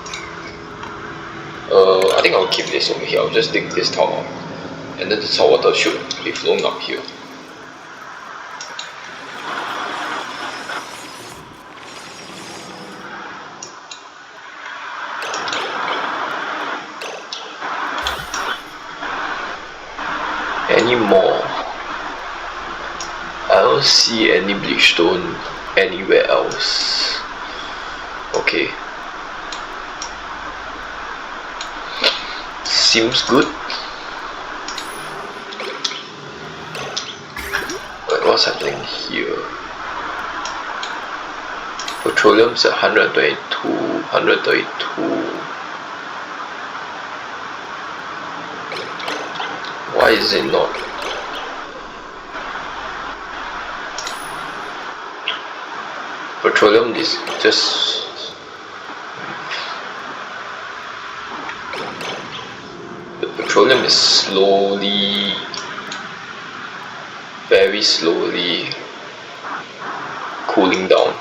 I think I'll keep this over here. I'll just dig this tile out, and then the salt water should be flowing up here. Any more? I don't see any bleach stone anywhere else. Okay. Seems good. what's happening here? Petroleum's at 122, 132. Why is it not? Petroleum is just the petroleum is slowly, very slowly cooling down.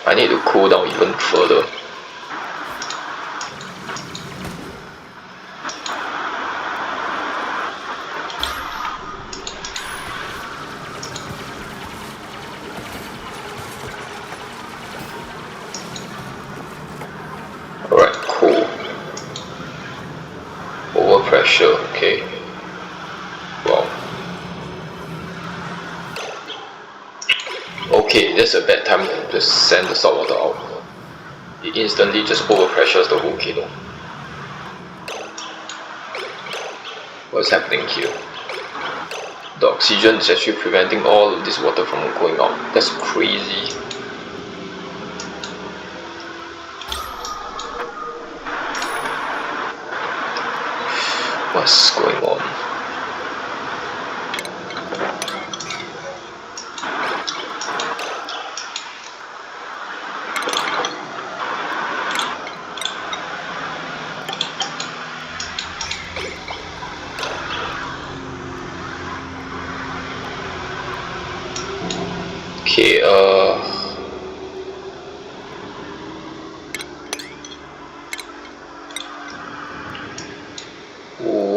I need to cool down even further. Alright, cool. Overpressure, okay. Wow. Okay, that's a bad time to just send the salt water out. It instantly just overpressures the volcano. What's happening here? The oxygen is actually preventing all of this water from going out. That's crazy. What's going on? Okay,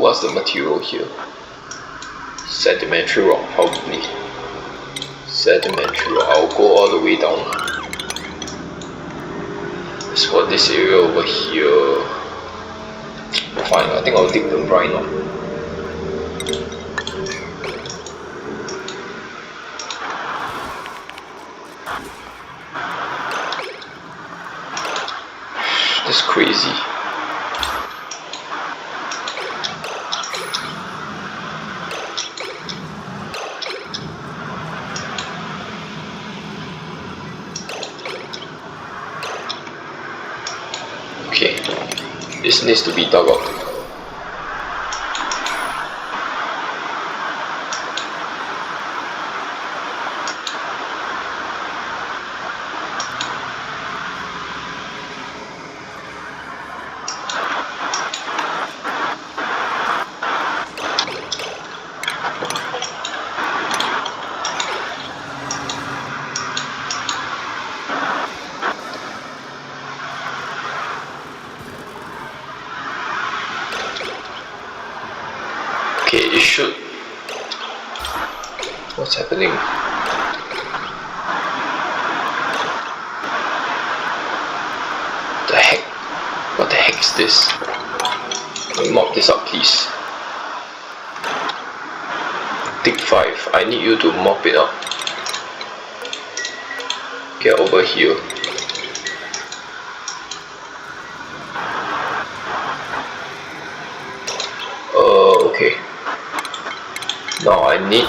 what's the material here? Sedimentary rock, probably. Sedimentary rock, I'll go all the way down. As for this area over here, fine, I think I'll dig the brine up. That's crazy. Okay, this needs to be dug up. Okay, it should. What's happening? The heck? What the heck is this? Can you mop this up, please? Tick 5. I need you to mop it up. Get over here. Okay. Now I need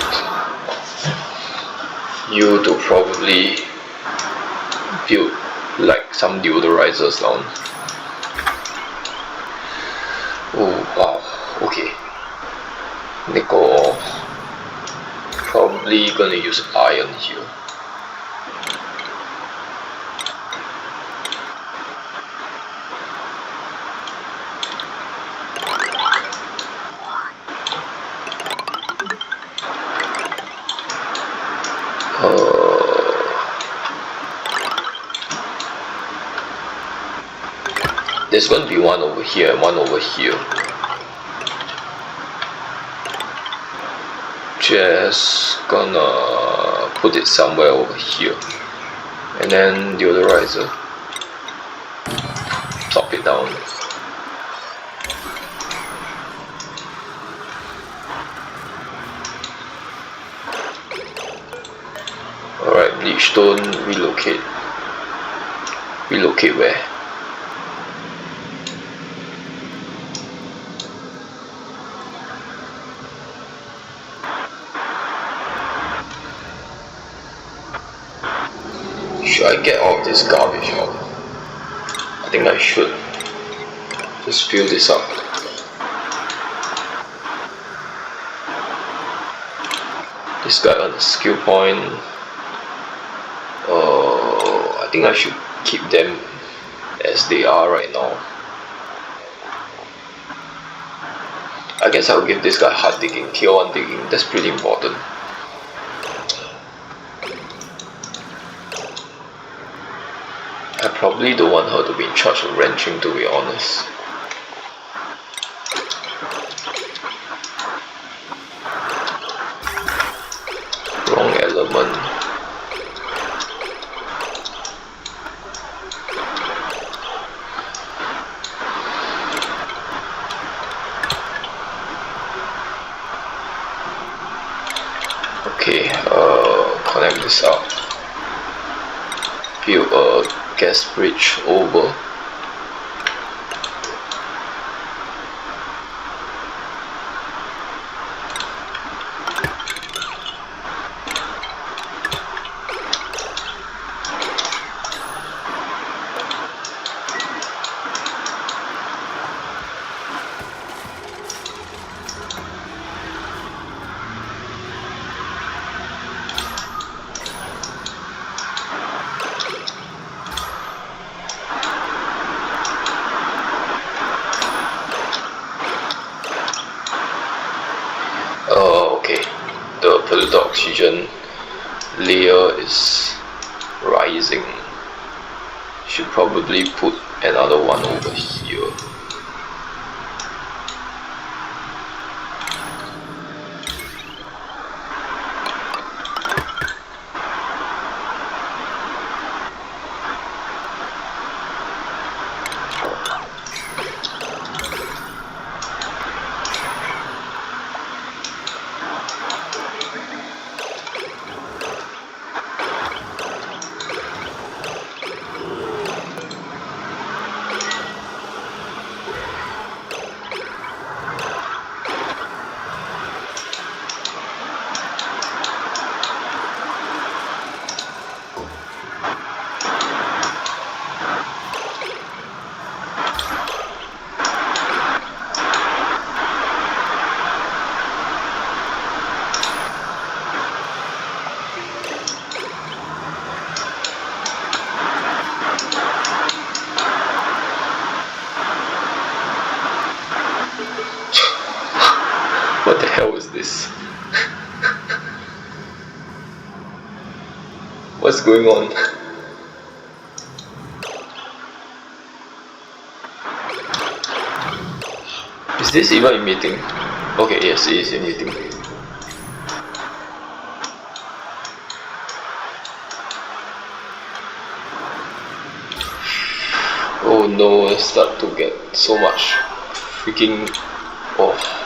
you to probably build like some deodorizers down. Oh wow, okay. Nickel. Probably gonna use iron here. There's going to be one over here and one over here. Just gonna put it somewhere over here. And then deodorizer. Top it down. Alright, bleach stone, relocate. Relocate where? Should I get all of this garbage out? I think I should. Just fill this up. This guy on the skill point. I think I should keep them as they are right now. I guess I'll give this guy hard digging, tier 1 digging. That's pretty important. I probably don't want her to be in charge of wrenching, to be honest. Wrong element. Okay, connect this up. Build a gas bridge over. Okay, the polluted oxygen layer is rising. Should probably put another one over here. What the hell is this? What's going on? Is this even emitting? Okay, yes, it is emitting. Oh no, I start to get so much freaking off.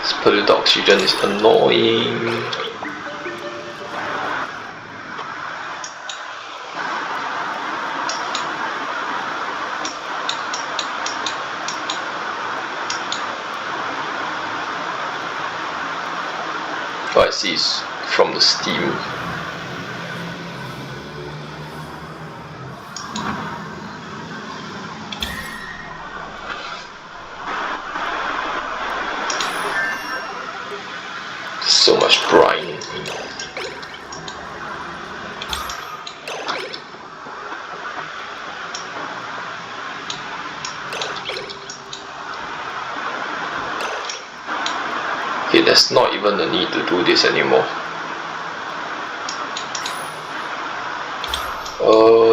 This polluted oxygen is annoying. Oh, I see, it's from the steam. So much brine. Okay, there's not even the need to do this anymore.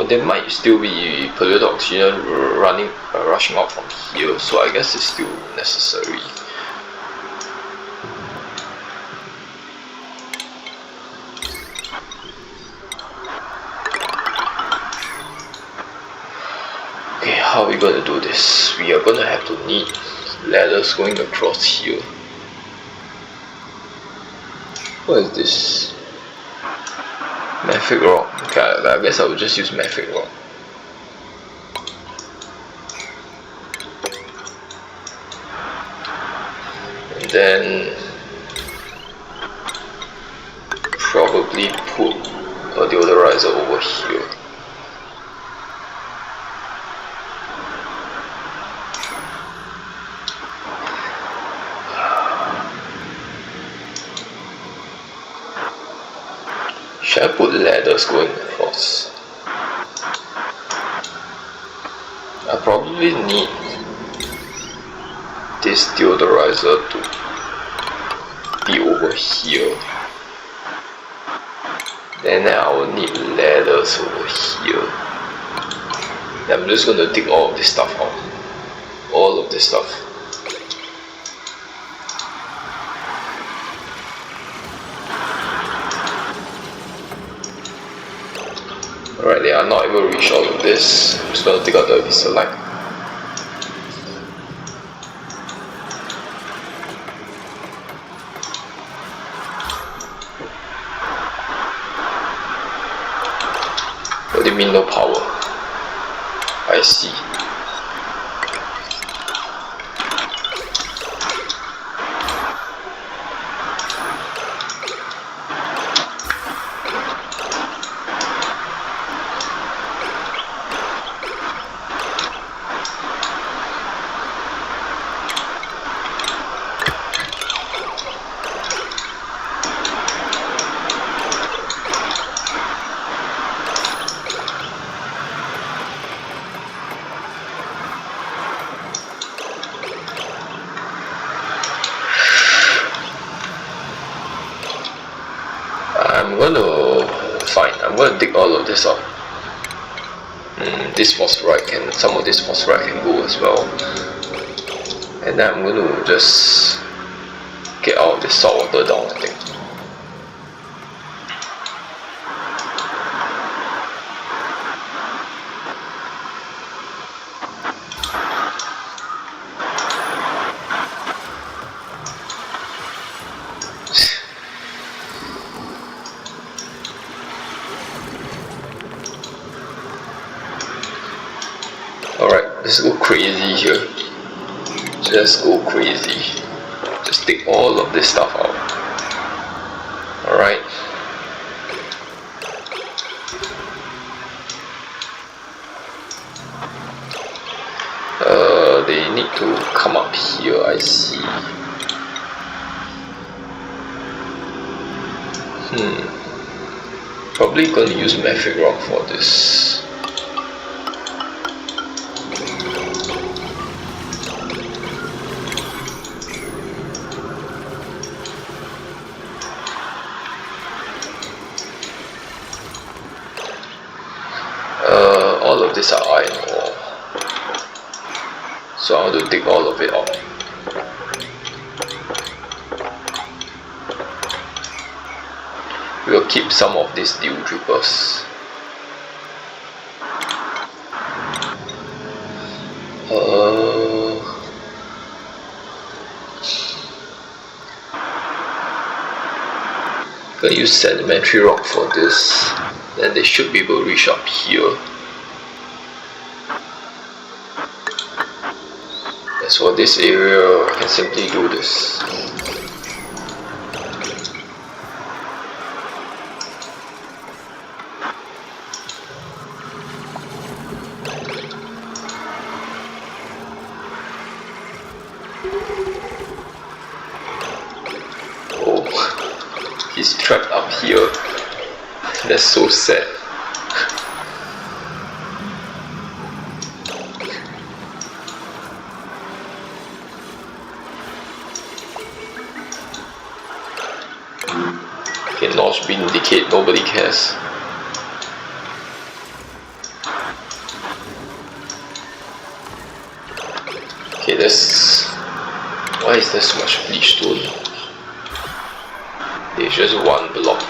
There might still be polluted oxygen rushing out from here, so I guess it's still necessary. Okay, how are we gonna do this? We are gonna have to need ladders going across here. What is this? Mafic rock. Okay, I guess I will just use Mafic rock. And then probably put a deodorizer over here. Should I put ladders going across? I probably need this deodorizer to be over here. Then I will need ladders over here. Then I'm just gonna dig all of this stuff out. All of this stuff. Alright, they are not able to reach all of this. I'm just gonna take out the deselect. What do you mean no power? I see. I'm gonna dig all of this out. This phosphorite can, some of this phosphorite can go as well. And then I'm gonna just get all of this salt water down, I think. Alright, let's go crazy here. Just go crazy. Just take all of this stuff out. Alright. They need to come up here, I see. Probably gonna use Metric Rock for this. All of this are iron ore, so I want to dig all of it out. We'll keep some of these steel drippers. Gonna use sedimentary rock for this. Then they should be able to reach up here. As for this area, I can simply do this. Oh, he's trapped up here. That's so sad. Okay, notch being indicate, nobody cares. Okay, that's... Why is there so much bleach stone? There's just one block.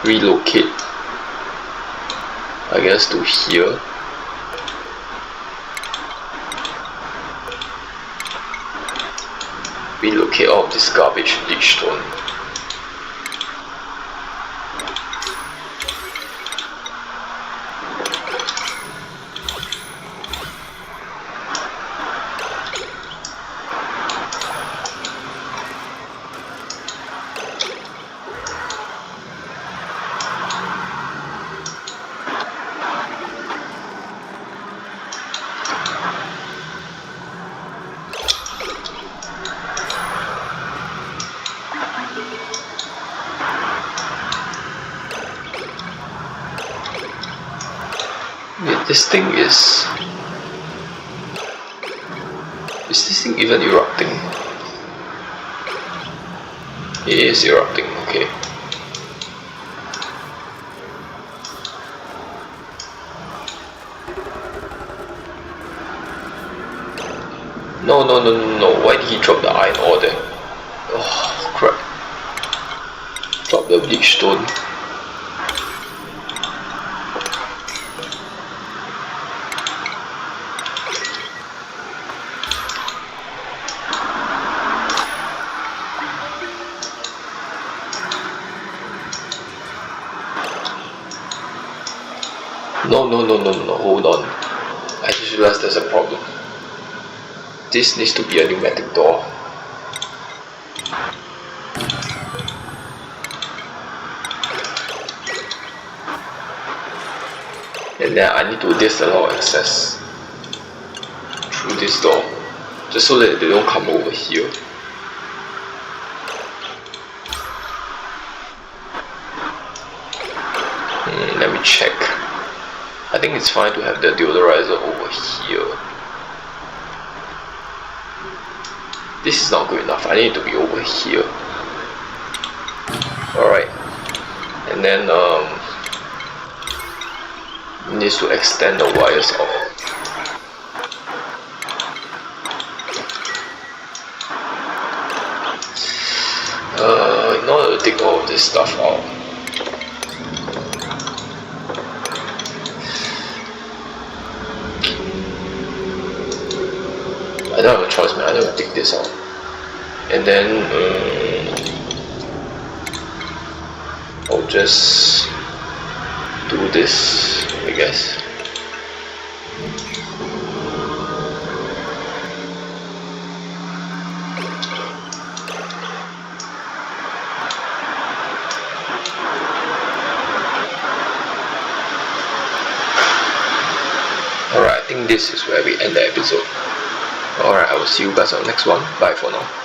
Relocate, I guess, to here. Relocate all of this garbage bleach stone. This thing is this thing even erupting? It is erupting, okay. No, no, no, no, no. Why did he drop the iron ore there? Oh, crap. Drop the bleach stone. No, no, no, no, no, hold on. I just realized there's a problem. This needs to be a pneumatic door. And then I need to disallow access through this door, just so that they don't come over here. Let me check. I think it's fine to have the deodorizer over here. This is not good enough. I need it to be over here. Alright. And then needs to extend the wires off. In order to take all of this stuff out, I don't have a choice, man. I have to take this out. And then I'll just do this, I guess. Alright, I think this is where we end the episode. Alright, I will see you guys on the next one. Bye for now.